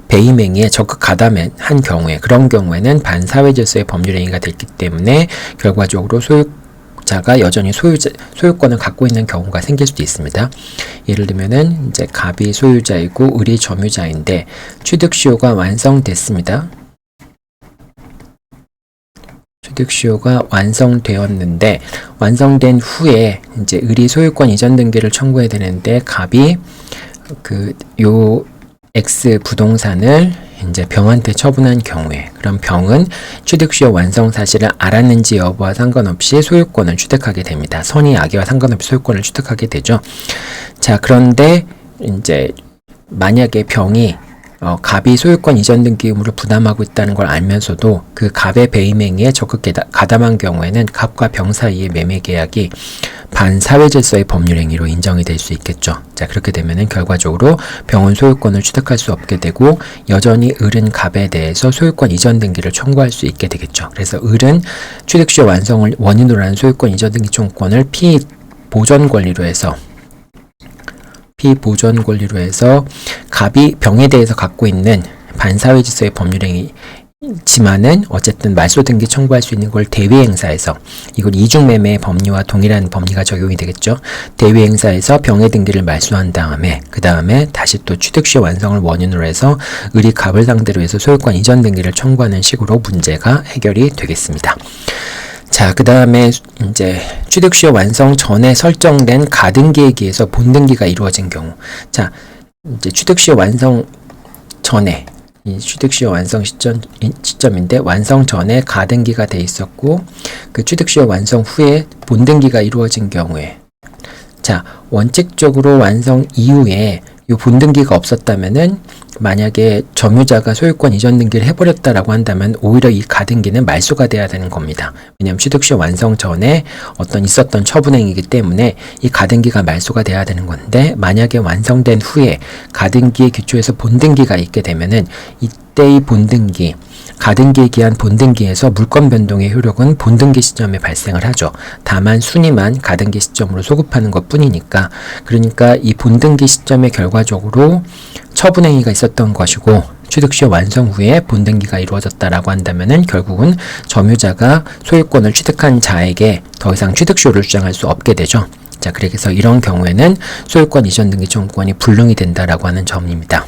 배임행위에 적극 가담한 경우에, 그런 경우에는 반사회 질서의 법률행위가 됐기 때문에 결과적으로 소유자가 여전히 소유권을 갖고 있는 경우가 생길 수도 있습니다. 예를 들면은 이제 갑이 소유자이고 을이 점유자인데 취득시효가 완성됐습니다. 취득시효가 완성되었는데, 완성된 후에 이제 을이 소유권 이전 등기를 청구해야 되는데 갑이 X 부동산을 이제 병한테 처분한 경우에, 그럼 병은 취득시효 완성 사실을 알았는지 여부와 상관없이 소유권을 취득하게 됩니다. 선의 악의와 상관없이 소유권을 취득하게 되죠. 자, 그런데 이제 만약에 병이 갑이 소유권 이전 등기 의무를 부담하고 있다는 걸 알면서도 그 갑의 배임행위에 적극 가담한 경우에는 갑과 병 사이의 매매 계약이 반사회 질서의 법률 행위로 인정이 될 수 있겠죠. 자, 그렇게 되면은 결과적으로 병은 소유권을 취득할 수 없게 되고, 여전히 을은 갑에 대해서 소유권 이전 등기를 청구할 수 있게 되겠죠. 그래서 을은 취득시효 완성을 원인으로 하는 소유권 이전 등기 청구권을 피보전 권리로 해서 갑이 병에 대해서 갖고 있는 반사회 질서의 법률행위지만은 어쨌든 말소 등기 청구할 수 있는 걸 대위행사에서, 이걸 이중매매 법리와 동일한 법리가 적용이 되겠죠. 대위행사에서 병의 등기를 말소한 다음에 그 다음에 다시 또 취득시효 완성을 원인으로 해서 을이 갑을 상대로 해서 소유권 이전 등기를 청구하는 식으로 문제가 해결이 되겠습니다. 자, 그 다음에 이제 취득시효 완성 전에 설정된 가등기에 기해서 본등기가 이루어진 경우. 자, 이제 취득시효 완성 전에, 이 취득시효 완성 시점인데 완성 전에 가등기가 돼 있었고, 그 취득시효 완성 후에 본등기가 이루어진 경우에, 자, 원칙적으로 완성 이후에 이 본등기가 없었다면은, 만약에 점유자가 소유권 이전 등기를 해버렸다라고 한다면 오히려 이 가등기는 말소가 돼야 되는 겁니다. 왜냐하면 취득시효 완성 전에 있었던 처분행위이기 때문에 이 가등기가 말소가 돼야 되는 건데, 만약에 완성된 후에 가등기에 기초해서 본등기가 있게 되면은 이때의 본등기, 가등기에 기한 본등기에서 물권 변동의 효력은 본등기 시점에 발생을 하죠. 다만 순위만 가등기 시점으로 소급하는 것 뿐이니까, 그러니까 이 본등기 시점에 결과적으로 처분행위가 있었던 것이고 취득시효 완성 후에 본등기가 이루어졌다라고 한다면은 결국은 점유자가 소유권을 취득한 자에게 더 이상 취득시효를 주장할 수 없게 되죠. 자, 그래서 이런 경우에는 소유권 이전 등기 청구권이 불능이 된다라고 하는 점입니다.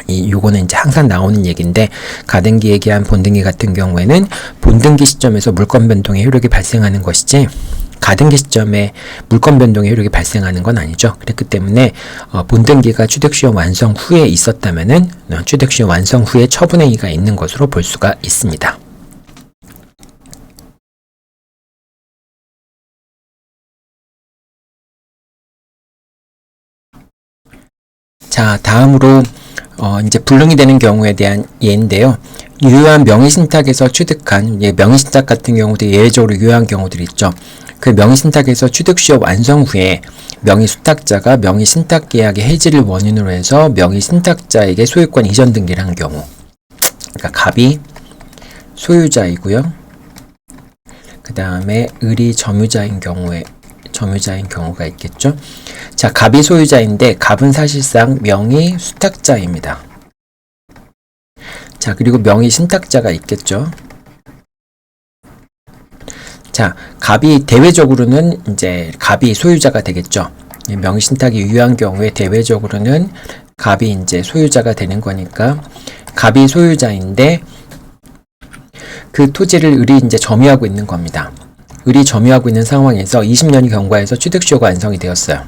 요거는 이제 항상 나오는 얘기인데, 가등기에 기한 본등기 같은 경우에는 본등기 시점에서 물권 변동의 효력이 발생하는 것이지 가등기 시점에 물권 변동의 효력이 발생하는 건 아니죠. 그렇기 때문에 본등기가 취득시효 완성 후에 있었다면은 취득시효 완성 후에 처분행위가 있는 것으로 볼 수가 있습니다. 자, 다음으로 이제 불능이 되는 경우에 대한 예인데요. 유효한 명의신탁에서 취득한, 명의신탁 같은 경우도 예외적으로 유효한 경우들이 있죠. 그 명의신탁에서 취득시효 완성 후에 명의수탁자가 명의신탁계약의 해지를 원인으로 해서 명의신탁자에게 소유권 이전 등기를 한 경우, 그러니까 갑이 소유자이고요. 그 다음에 을이 점유자인 경우가 있겠죠. 자, 갑이 소유자인데 갑은 사실상 명의수탁자입니다. 자, 그리고 명의신탁자가 있겠죠. 자, 갑이 대외적으로는 이제 갑이 소유자가 되겠죠. 명의신탁이 유효한 경우에 대외적으로는 갑이 이제 소유자가 되는 거니까 갑이 소유자인데 그 토지를 을이 이제 점유하고 있는 겁니다. 을이 점유하고 있는 상황에서 20년이 경과해서 취득시효가 완성이 되었어요.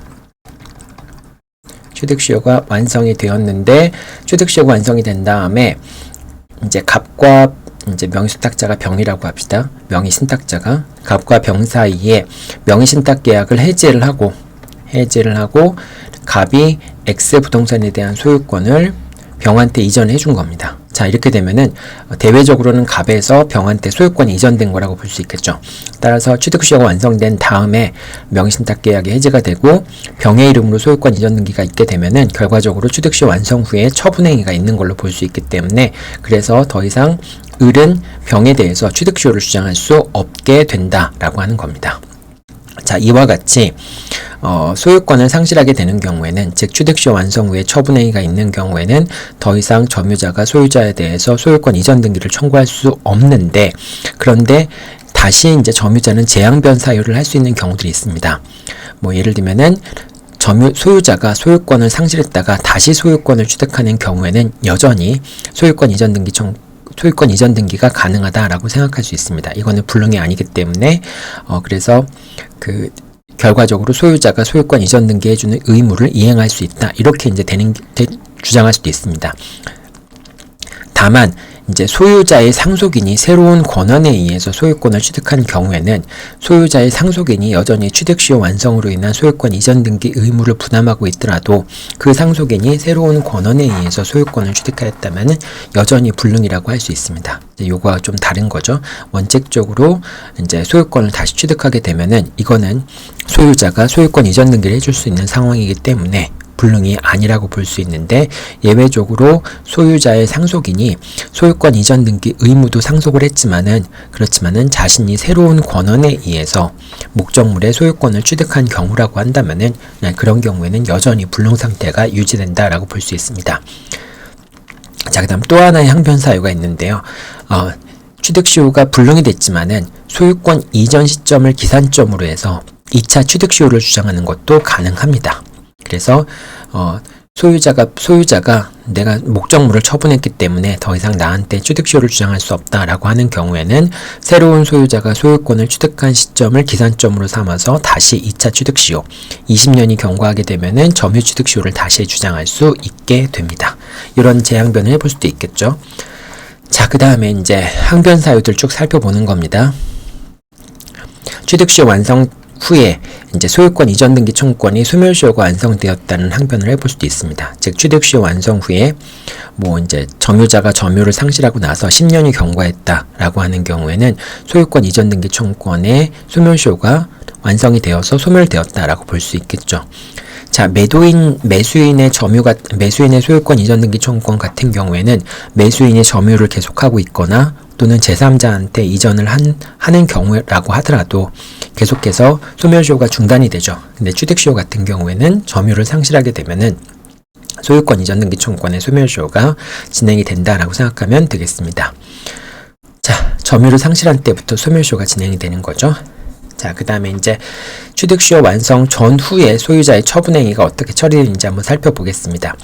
취득시효가 완성이 되었는데, 취득시효가 완성이 된 다음에 이제 갑과 이제 명의수탁자가 병이라고 합시다. 명의신탁자가 갑과 병 사이에 명의신탁 계약을 해지를 하고 갑이 X 부동산에 대한 소유권을 병한테 이전해 준 겁니다. 자, 이렇게 되면은 대외적으로는 갑에서 병한테 소유권이 이전된 거라고 볼 수 있겠죠. 따라서 취득시효가 완성된 다음에 명의신탁 계약이 해지가 되고 병의 이름으로 소유권 이전 등기가 있게 되면은 결과적으로 취득시효 완성 후에 처분행위가 있는 걸로 볼 수 있기 때문에, 그래서 더 이상 을은 병에 대해서 취득시효를 주장할 수 없게 된다라고 하는 겁니다. 자, 이와 같이 소유권을 상실하게 되는 경우에는, 즉 취득시효 완성 후에 처분행위가 있는 경우에는 더 이상 점유자가 소유자에 대해서 소유권 이전 등기를 청구할 수 없는데, 그런데 다시 이제 점유자는 재양변 사유를 할 수 있는 경우들이 있습니다. 뭐 예를 들면은 소유자가 소유권을 상실했다가 다시 소유권을 취득하는 경우에는 여전히 소유권 이전 등기가 가능하다라고 생각할 수 있습니다. 이거는 불능이 아니기 때문에 그래서 결과적으로 소유자가 소유권 이전 등기해주는 의무를 이행할 수 있다, 이렇게 이제 주장할 수도 있습니다. 다만 이제 소유자의 상속인이 새로운 권한에 의해서 소유권을 취득한 경우에는 소유자의 상속인이 여전히 취득시효 완성으로 인한 소유권 이전 등기 의무를 부담하고 있더라도 그 상속인이 새로운 권한에 의해서 소유권을 취득하였다면 여전히 불능이라고 할 수 있습니다. 요거와 좀 다른 거죠. 원칙적으로 이제 소유권을 다시 취득하게 되면은 이거는 소유자가 소유권 이전 등기를 해줄 수 있는 상황이기 때문에 불능이 아니라고 볼 수 있는데, 예외적으로 소유자의 상속인이 소유권 이전 등기 의무도 상속을 그렇지만은 자신이 새로운 권한에 의해서 목적물의 소유권을 취득한 경우라고 한다면은 그런 경우에는 여전히 불능 상태가 유지된다라고 볼 수 있습니다. 자, 그다음 또 하나의 항변 사유가 있는데요. 취득시효가 불능이 됐지만은 소유권 이전 시점을 기산점으로 해서 2차 취득시효를 주장하는 것도 가능합니다. 그래서 소유자가 내가 목적물을 처분했기 때문에 더 이상 나한테 취득시효를 주장할 수 없다라고 하는 경우에는 새로운 소유자가 소유권을 취득한 시점을 기산점으로 삼아서 다시 2차 취득시효, 20년이 경과하게 되면은 점유 취득시효를 다시 주장할 수 있게 됩니다. 이런 재항변을 해볼 수도 있겠죠. 자, 그 다음에 이제 항변 사유들 쭉 살펴보는 겁니다. 취득시효 완성 후에 이제 소유권 이전 등기 청구권이 소멸시효가 완성되었다는 항변을 해볼 수도 있습니다. 즉 취득시효 완성 후에 뭐 이제 점유자가 점유를 상실하고 나서 10년이 경과했다라고 하는 경우에는 소유권 이전 등기 청구권의 소멸시효가 완성이 되어서 소멸되었다라고 볼 수 있겠죠. 자, 매수인의 소유권 이전 등기 청구권 같은 경우에는 매수인이 점유를 계속하고 있거나 또는 제3자한테 이전을 하는 경우라고 하더라도 계속해서 소멸시효가 중단이 되죠. 근데 취득시효 같은 경우에는 점유를 상실하게 되면은 소유권 이전 등기 청구권의 소멸시효가 진행이 된다라고 생각하면 되겠습니다. 자, 점유를 상실한 때부터 소멸시효가 진행이 되는 거죠. 자, 그 다음에 이제 취득시효 완성 전후에 소유자의 처분행위가 어떻게 처리되는지 한번 살펴보겠습니다.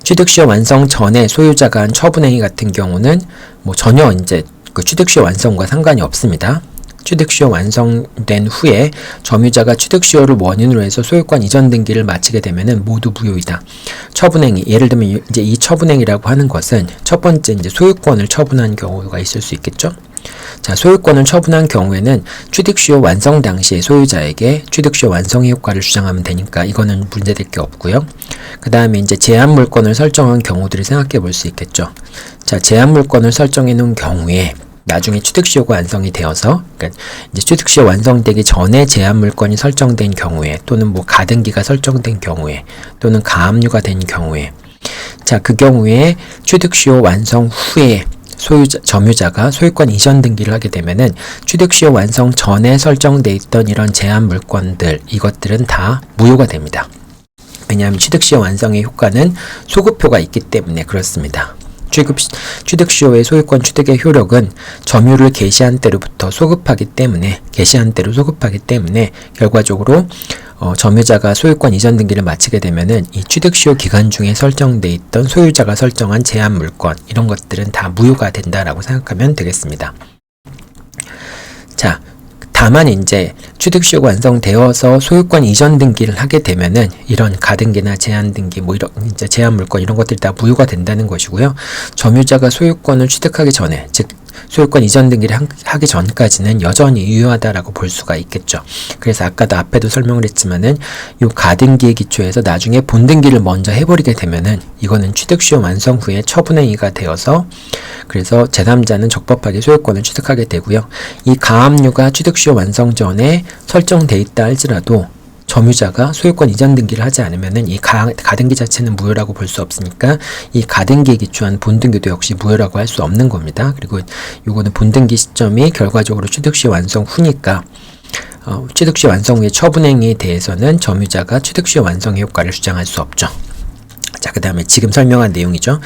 취득시효 완성 전에 소유자가 한 처분행위 같은 경우는 뭐 전혀 이제 그 취득시효 완성과 상관이 없습니다. 취득시효 완성된 후에 점유자가 취득시효를 원인으로 해서 소유권 이전 등기를 마치게 되면은 모두 무효이다. 처분행위, 예를 들면 이제 이 처분행위라고 하는 것은 첫 번째 이제 소유권을 처분한 경우가 있을 수 있겠죠. 자, 소유권을 처분한 경우에는 취득시효 완성 당시에 소유자에게 취득시효 완성의 효과를 주장하면 되니까 이거는 문제될 게 없고요. 그 다음에 이제 제한물권을 설정한 경우들을 생각해 볼 수 있겠죠. 자, 제한물권을 설정해 놓은 경우에 나중에 취득시효가 완성이 되어서, 그러니까 이제 취득시효 완성되기 전에 제한물권이 설정된 경우에, 또는 뭐 가등기가 설정된 경우에, 또는 가압류가 된 경우에, 자, 그 경우에 취득시효 완성 후에 점유자가 소유권 이전 등기를 하게 되면은 취득시효 완성 전에 설정돼 있던 이런 제한물권들, 이것들은 다 무효가 됩니다. 왜냐하면 취득시효 완성의 효과는 소급효가 있기 때문에 그렇습니다. 취득시효의 소유권 취득의 효력은 점유를 개시한 때로부터 소급하기 때문에 결과적으로 점유자가 소유권 이전 등기를 마치게 되면은 이 취득시효 기간 중에 설정돼 있던 소유자가 설정한 제한물권, 이런 것들은 다 무효가 된다라고 생각하면 되겠습니다. 자, 다만 이제 취득시효가 완성되어서 소유권 이전 등기를 하게 되면은 이런 가등기나 제한등기, 뭐 이런 이제 제한물권 이런 것들이 다 무효가 된다는 것이고요. 점유자가 소유권을 취득하기 전에, 즉 소유권 이전 등기를 하기 전까지는 여전히 유효하다라고 볼 수가 있겠죠. 그래서 아까도 앞에도 설명을 했지만은 요 가등기의 기초에서 나중에 본등기를 먼저 해버리게 되면은 이거는 취득시효 완성 후에 처분행위가 되어서, 그래서 제3자는 적법하게 소유권을 취득하게 되고요. 이 가압류가 취득시효 완성 전에 설정돼 있다 할지라도 점유자가 소유권 이전 등기를 하지 않으면은 이 가등기 자체는 무효라고 볼 수 없으니까 이 가등기에 기초한 본등기도 역시 무효라고 할 수 없는 겁니다. 그리고 요거는 본등기 시점이 결과적으로 취득시 완성 후니까 취득시 완성 후의 처분행위에 대해서는 점유자가 취득시 완성의 효과를 주장할 수 없죠. 자, 그 다음에 지금 설명한 내용이죠.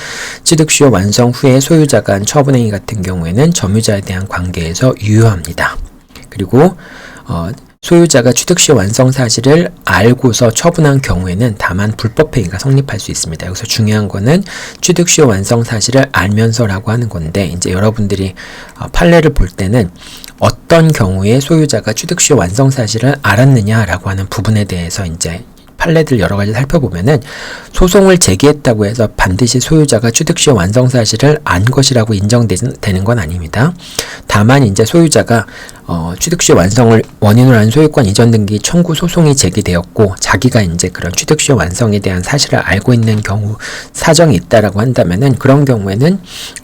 취득시효 완성 후에 소유자가 한 처분행위 같은 경우에는 점유자에 대한 관계에서 유효합니다. 그리고 소유자가 취득시효 완성 사실을 알고서 처분한 경우에는 다만 불법행위가 성립할 수 있습니다. 여기서 중요한 거는 취득시효 완성 사실을 알면서라고 하는 건데, 이제 여러분들이 판례를 볼 때는 어떤 경우에 소유자가 취득시효 완성 사실을 알았느냐라고 하는 부분에 대해서 이제 판례들 여러 가지 살펴보면은 소송을 제기했다고 해서 반드시 소유자가 취득시효 완성 사실을 안 것이라고 인정되는 건 아닙니다. 다만 이제 소유자가 취득시효 완성을 원인으로 한 소유권 이전 등기 청구 소송이 제기되었고 자기가 이제 그런 취득시효 완성에 대한 사실을 알고 있는 경우 사정이 있다라고 한다면은 그런 경우에는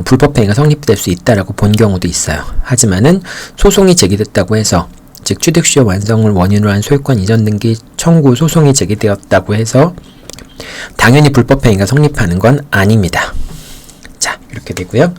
불법행위가 성립될 수 있다라고 본 경우도 있어요. 하지만은 소송이 제기됐다고 해서, 즉 취득시효 완성을 원인으로 한 소유권 이전 등기 청구 소송이 제기되었다고 해서 당연히 불법행위가 성립하는 건 아닙니다. 자, 이렇게 되고요.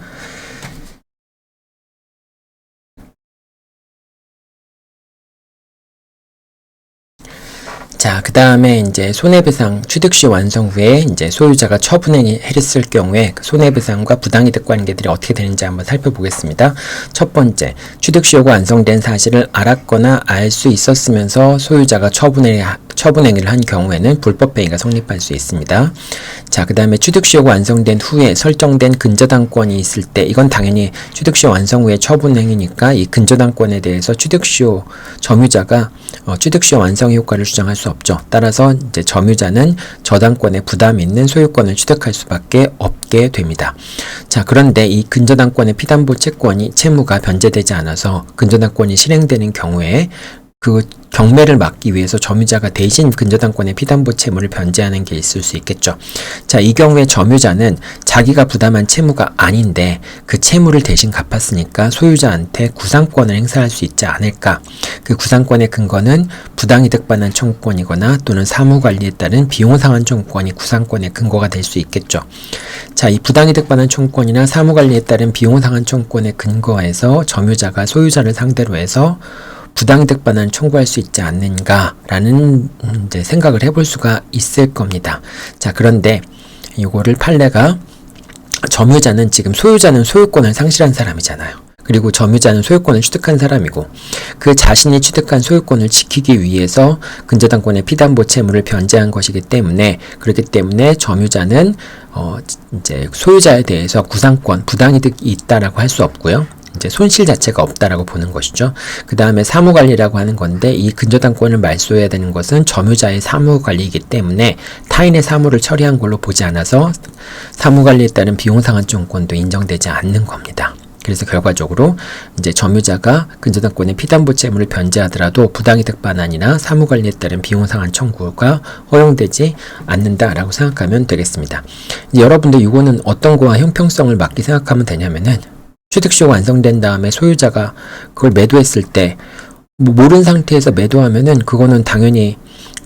자, 그 다음에 이제 손해배상 취득시 완성 후에 이제 소유자가 처분행위 했을 경우에 그 손해배상과 부당이득 관계들이 어떻게 되는지 한번 살펴보겠습니다. 첫 번째, 취득시효가 완성된 사실을 알았거나 알 수 있었으면서 소유자가 처분행위를 한 경우에는 불법행위가 성립할 수 있습니다. 자, 그 다음에 취득시효가 완성된 후에 설정된 근저당권이 있을 때, 이건 당연히 취득시효 완성 후에 처분행위니까 이 근저당권에 대해서 점유자가 취득시효 완성의 효과를 주장할 수 없죠. 따라서 이제 점유자는 저당권에 부담이 있는 소유권을 취득할 수밖에 없게 됩니다. 자, 그런데 이 근저당권의 피담보 채무가 변제되지 않아서 근저당권이 실행되는 경우에 그 경매를 막기 위해서 점유자가 대신 근저당권의 피담보 채무를 변제하는 게 있을 수 있겠죠. 자, 이 경우에 점유자는 자기가 부담한 채무가 아닌데 그 채무를 대신 갚았으니까 소유자한테 구상권을 행사할 수 있지 않을까. 그 구상권의 근거는 부당이득 반환 청구권이거나 또는 사무관리에 따른 비용상환 청구권이 구상권의 근거가 될 수 있겠죠. 자, 이 부당이득 반환 청구권이나 사무관리에 따른 비용상환 청구권의 근거에서 점유자가 소유자를 상대로 해서 부당이득 반환을 청구할 수 있지 않는가라는 이제 생각을 해볼 수가 있을 겁니다. 자, 그런데 요거를 판례가 점유자는 지금 소유자는 소유권을 상실한 사람이잖아요. 그리고 점유자는 소유권을 취득한 사람이고 그 자신이 취득한 소유권을 지키기 위해서 근저당권의 피담보 채무를 변제한 것이기 때문에 그렇기 때문에 점유자는 이제 소유자에 대해서 구상권, 부당이득이 있다라고 할 수 없고요. 이제 손실 자체가 없다라고 보는 것이죠. 그 다음에 사무관리라고 하는 건데 이 근저당권을 말소해야 되는 것은 점유자의 사무관리이기 때문에 타인의 사무를 처리한 걸로 보지 않아서 사무관리에 따른 비용상환증권도 인정되지 않는 겁니다. 그래서 결과적으로 이제 점유자가 근저당권의 피담보 채무를 변제하더라도 부당이득 반환이나 사무관리에 따른 비용상환 청구가 허용되지 않는다라고 생각하면 되겠습니다. 이제 여러분들 이거는 어떤 거와 형평성을 맞게 생각하면 되냐면은 취득시효가 완성된 다음에 소유자가 그걸 매도했을 때 모른 상태에서 매도하면은 그거는 당연히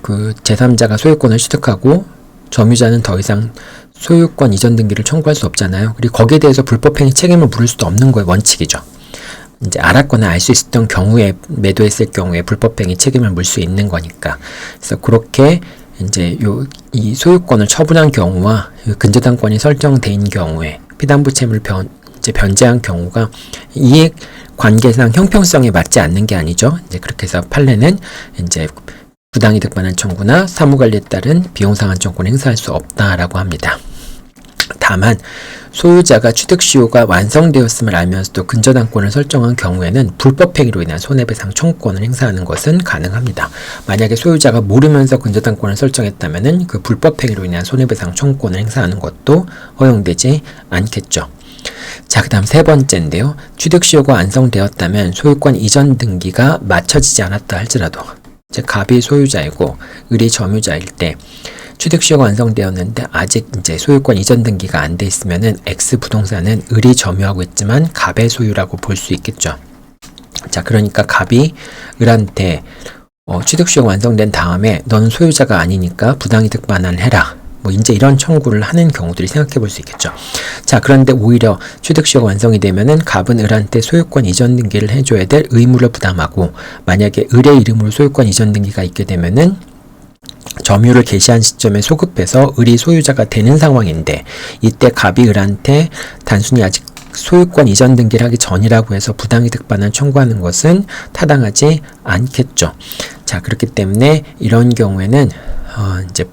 그 제3자가 소유권을 취득하고 점유자는 더 이상 소유권 이전 등기를 청구할 수 없잖아요. 그리고 거기에 대해서 불법행위 책임을 물을 수도 없는 거예요. 원칙이죠. 이제 알았거나 알 수 있었던 경우에 매도했을 경우에 불법행위 책임을 물 수 있는 거니까. 그래서 그렇게 이제 이 소유권을 처분한 경우와 근저당권이 설정돼 있는 경우에 피담보 채무를 변제한 경우가 이익 관계상 형평성에 맞지 않는 게 아니죠. 이제 그렇게 해서 판례는 이제 부당이득 반환 청구나 사무관리에 따른 비용상환청구는 행사할 수 없다라고 합니다. 다만 소유자가 취득시효가 완성되었음을 알면서도 근저당권을 설정한 경우에는 불법행위로 인한 손해배상 청구권을 행사하는 것은 가능합니다. 만약에 소유자가 모르면서 근저당권을 설정했다면 그 불법행위로 인한 손해배상 청구권을 행사하는 것도 허용되지 않겠죠. 자, 그 다음 세 번째인데요. 취득시효가 완성되었다면 소유권 이전 등기가 마쳐지지 않았다 할지라도 즉 갑이 소유자이고 을이 점유자일 때 취득시효가 완성되었는데 아직 이제 소유권 이전 등기가 안 돼 있으면은 X 부동산은 을이 점유하고 있지만 갑의 소유라고 볼 수 있겠죠. 자, 그러니까 갑이 을한테 취득시효가 완성된 다음에 너는 소유자가 아니니까 부당이득 반환을 해라. 뭐 이제 이런 청구를 하는 경우들이 생각해 볼 수 있겠죠. 자, 그런데 오히려 취득시효가 완성이 되면은 갑은 을한테 소유권 이전 등기를 해줘야 될 의무를 부담하고 만약에 을의 이름으로 소유권 이전 등기가 있게 되면은 점유를 개시한 시점에 소급해서 을이 소유자가 되는 상황인데 이때 갑이 을한테 단순히 아직 소유권 이전 등기를 하기 전이라고 해서 부당이득 반환 청구하는 것은 타당하지 않겠죠. 자, 그렇기 때문에 이런 경우에는 이제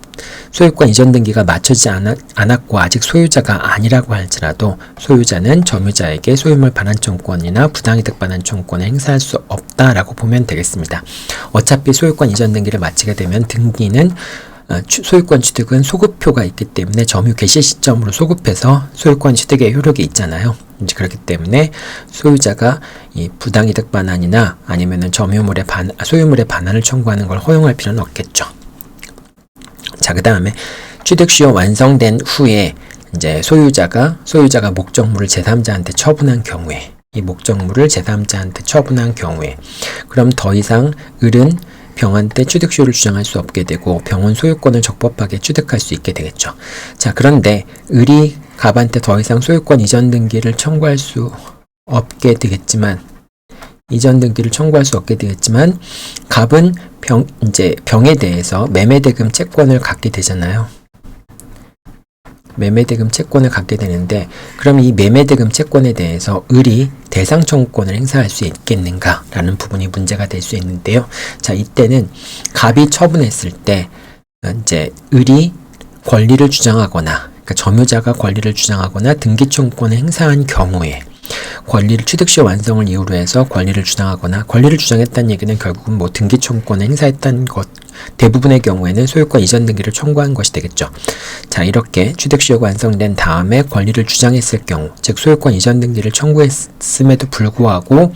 소유권 이전 등기가 마쳐지지 않았고 아직 소유자가 아니라고 할지라도 소유자는 점유자에게 소유물 반환 청구권이나 부당이득 반환 청구권을 행사할 수 없다라고 보면 되겠습니다. 어차피 소유권 이전 등기를 마치게 되면 등기는 소유권 취득은 소급표가 있기 때문에 점유 개시 시점으로 소급해서 소유권 취득의 효력이 있잖아요. 이제 그렇기 때문에 소유자가 이 부당이득 반환이나 아니면은 소유물의 반환을 청구하는 걸 허용할 필요는 없겠죠. 자, 그 다음에 취득시효 완성된 후에 이제 소유자가 목적물을 제3자한테 처분한 경우에 이 목적물을 제3자한테 처분한 경우에 그럼 더 이상 을은 병한테 취득시효를 주장할 수 없게 되고 병은 소유권을 적법하게 취득할 수 있게 되겠죠. 자, 그런데 을이 갑한테 더 이상 소유권 이전 등기를 청구할 수 없게 되겠지만 갑은 병에 대해서 매매대금 채권을 갖게 되잖아요. 매매대금 채권을 갖게 되는데 그럼 이 매매대금 채권에 대해서 을이 대상 청구권을 행사할 수 있겠는가라는 부분이 문제가 될 수 있는데요. 자, 이때는 갑이 처분했을 때 이제 을이 권리를 주장하거나 그러니까 점유자가 권리를 주장하거나 등기 청구권을 행사한 경우에 권리를 취득시효 완성을 이유로 해서 권리를 주장하거나 권리를 주장했다는 얘기는 결국은 뭐 등기 청구권을 행사했다는 것 대부분의 경우에는 소유권 이전 등기를 청구한 것이 되겠죠. 자, 이렇게 취득시효가 완성된 다음에 권리를 주장했을 경우 즉 소유권 이전 등기를 청구했음에도 불구하고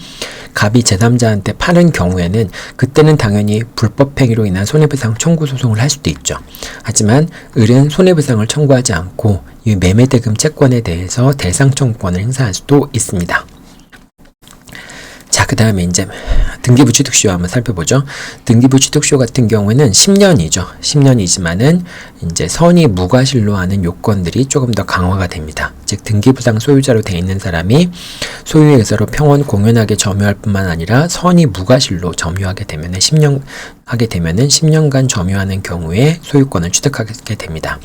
갑이 제3자한테 파는 경우에는 그때는 당연히 불법행위로 인한 손해배상 청구 소송을 할 수도 있죠. 하지만 을은 손해배상을 청구하지 않고 이 매매대금 채권에 대해서 대상 청구권을 행사할 수도 있습니다. 자, 그 다음에 이제 등기부 취득시효 한번 살펴보죠. 등기부 취득시효 같은 경우에는 10년이죠. 10년이지만은 이제 선의 무과실로 하는 요건들이 조금 더 강화가 됩니다. 즉 등기부상 소유자로 돼 있는 사람이 소유의 의사로 평원 공연하게 점유할 뿐만 아니라 선의 무과실로 점유하게 되면은 10년간 점유하는 경우에 소유권을 취득하게 됩니다.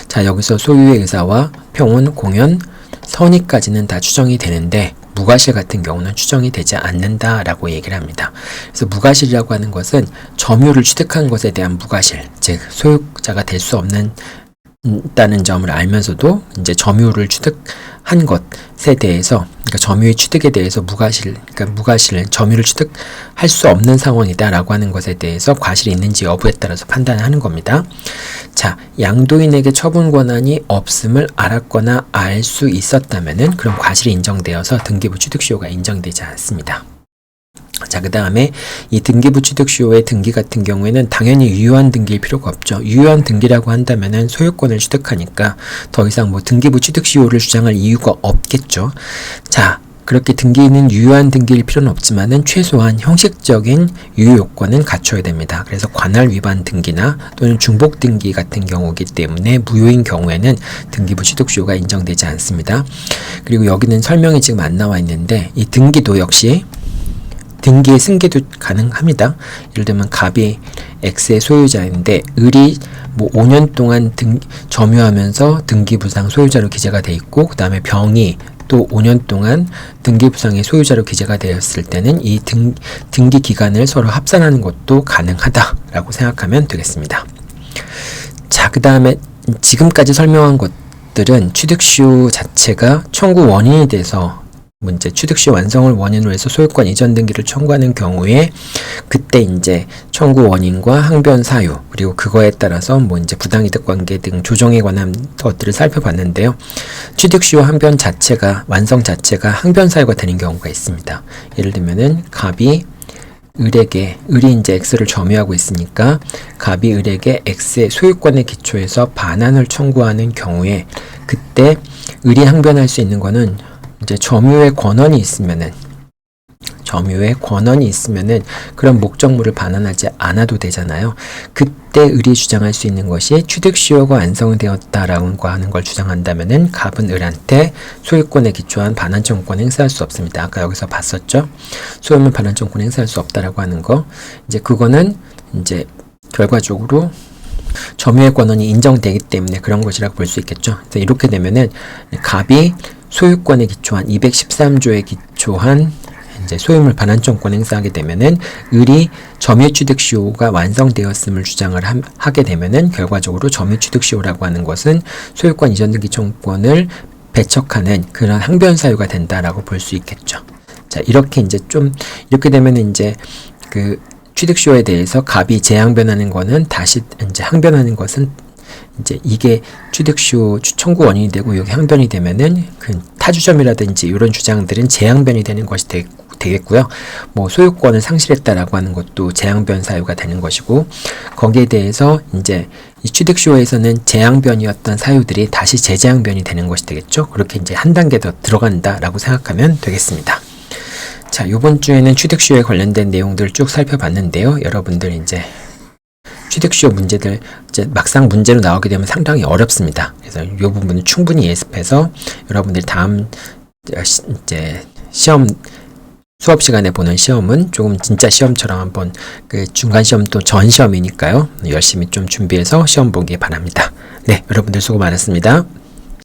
자, 여기서 소유의 의사와 평온, 공연, 선의까지는 다 추정이 되는데 무과실 같은 경우는 추정이 되지 않는다라고 얘기를 합니다. 그래서 무과실이라고 하는 것은 점유를 취득한 것에 대한 무과실, 즉 소유자가 될 수 없는 다는 점을 알면서도 이제 점유를 취득한 것에 대해서, 그러니까 점유의 취득에 대해서 무과실, 점유를 취득할 수 없는 상황이다라고 하는 것에 대해서 과실이 있는지 여부에 따라서 판단하는 겁니다. 자, 양도인에게 처분 권한이 없음을 알았거나 알 수 있었다면은 그럼 과실이 인정되어서 등기부 취득시효가 인정되지 않습니다. 자, 그 다음에 이 등기부 취득시효의 등기 같은 경우에는 당연히 유효한 등기일 필요가 없죠. 유효한 등기라고 한다면은 소유권을 취득하니까 더 이상 뭐 등기부 취득시효를 주장할 이유가 없겠죠. 자, 그렇게 등기는 유효한 등기일 필요는 없지만은 최소한 형식적인 유효 요건은 갖춰야 됩니다. 그래서 관할 위반 등기나 또는 중복 등기 같은 경우이기 때문에 무효인 경우에는 등기부 취득시효가 인정되지 않습니다. 그리고 여기는 설명이 지금 안 나와 있는데 이 등기도 역시 등기의 승계도 가능합니다. 예를 들면 갑이 X의 소유자인데 을이 뭐 5년 동안 점유하면서 등기부상 소유자로 기재가 돼 있고, 그 다음에 병이 또 5년 동안 등기부상의 소유자로 기재가 되었을 때는 이 등기 기간을 서로 합산하는 것도 가능하다라고 생각하면 되겠습니다. 자, 그 다음에 지금까지 설명한 것들은 취득시효 자체가 청구 원인이 돼서 문제 취득시 완성을 원인으로 해서 소유권 이전 등기를 청구하는 경우에 그때 이제 청구 원인과 항변 사유, 그리고 그거에 따라서 뭐 이제 부당이득 관계 등 조정에 관한 것들을 살펴봤는데요. 취득시효 항변 자체가, 완성 자체가 항변 사유가 되는 경우가 있습니다. 예를 들면은 갑이 을이 이제 X를 점유하고 있으니까 갑이 을에게 X의 소유권의 기초에서 반환을 청구하는 경우에 그때 을이 항변할 수 있는 거는 이제 점유의 권한이 있으면은 그런 목적물을 반환하지 않아도 되잖아요. 그때 을이 주장할 수 있는 것이 취득시효가 완성되었다라고 하는 걸 주장한다면은 갑은 을한테 소유권에 기초한 반환 청구권 행사할 수 없습니다. 아까 여기서 봤었죠? 소유물 반환 청구권 행사할 수 없다라고 하는 거. 이제 그거는 이제 결과적으로 점유의 권한이 인정되기 때문에 그런 것이라고 볼 수 있겠죠. 그래서 이렇게 되면은 갑이 소유권에 기초한 213조에 기초한 이제 소유물 반환청구권 행사하게 되면은 을이 점유취득시효가 완성되었음을 주장을 하게 되면은 결과적으로 점유취득시효라고 하는 것은 소유권 이전 등기 청구권을 배척하는 그런 항변 사유가 된다라고 볼 수 있겠죠. 자, 이렇게 이제 이렇게 되면은 이제 그 취득시효에 대해서 갑이 재항변하는 거는 다시 이제 항변하는 것은 이제 이게 취득시효 청구 원인이 되고 여기 항변이 되면은 그 타주점이라든지 이런 주장들은 재항변이 되는 것이 되겠고요. 뭐 소유권을 상실했다라고 하는 것도 재항변 사유가 되는 것이고, 거기에 대해서 이제 이 취득시효에서는 재항변이었던 사유들이 다시 재재항변이 되는 것이 되겠죠. 그렇게 이제 한 단계 더 들어간다라고 생각하면 되겠습니다. 자, 이번 주에는 취득시효에 관련된 내용들을 쭉 살펴봤는데요. 여러분들 이제 취득시효 문제들 이제 막상 문제로 나오게 되면 상당히 어렵습니다. 그래서 이 부분은 충분히 예습해서 여러분들이 다음 이제 시험 수업 시간에 보는 시험은 조금 진짜 시험처럼 한번 그 중간 시험도 전 시험이니까요. 열심히 좀 준비해서 시험 보기 바랍니다. 네, 여러분들 수고 많았습니다.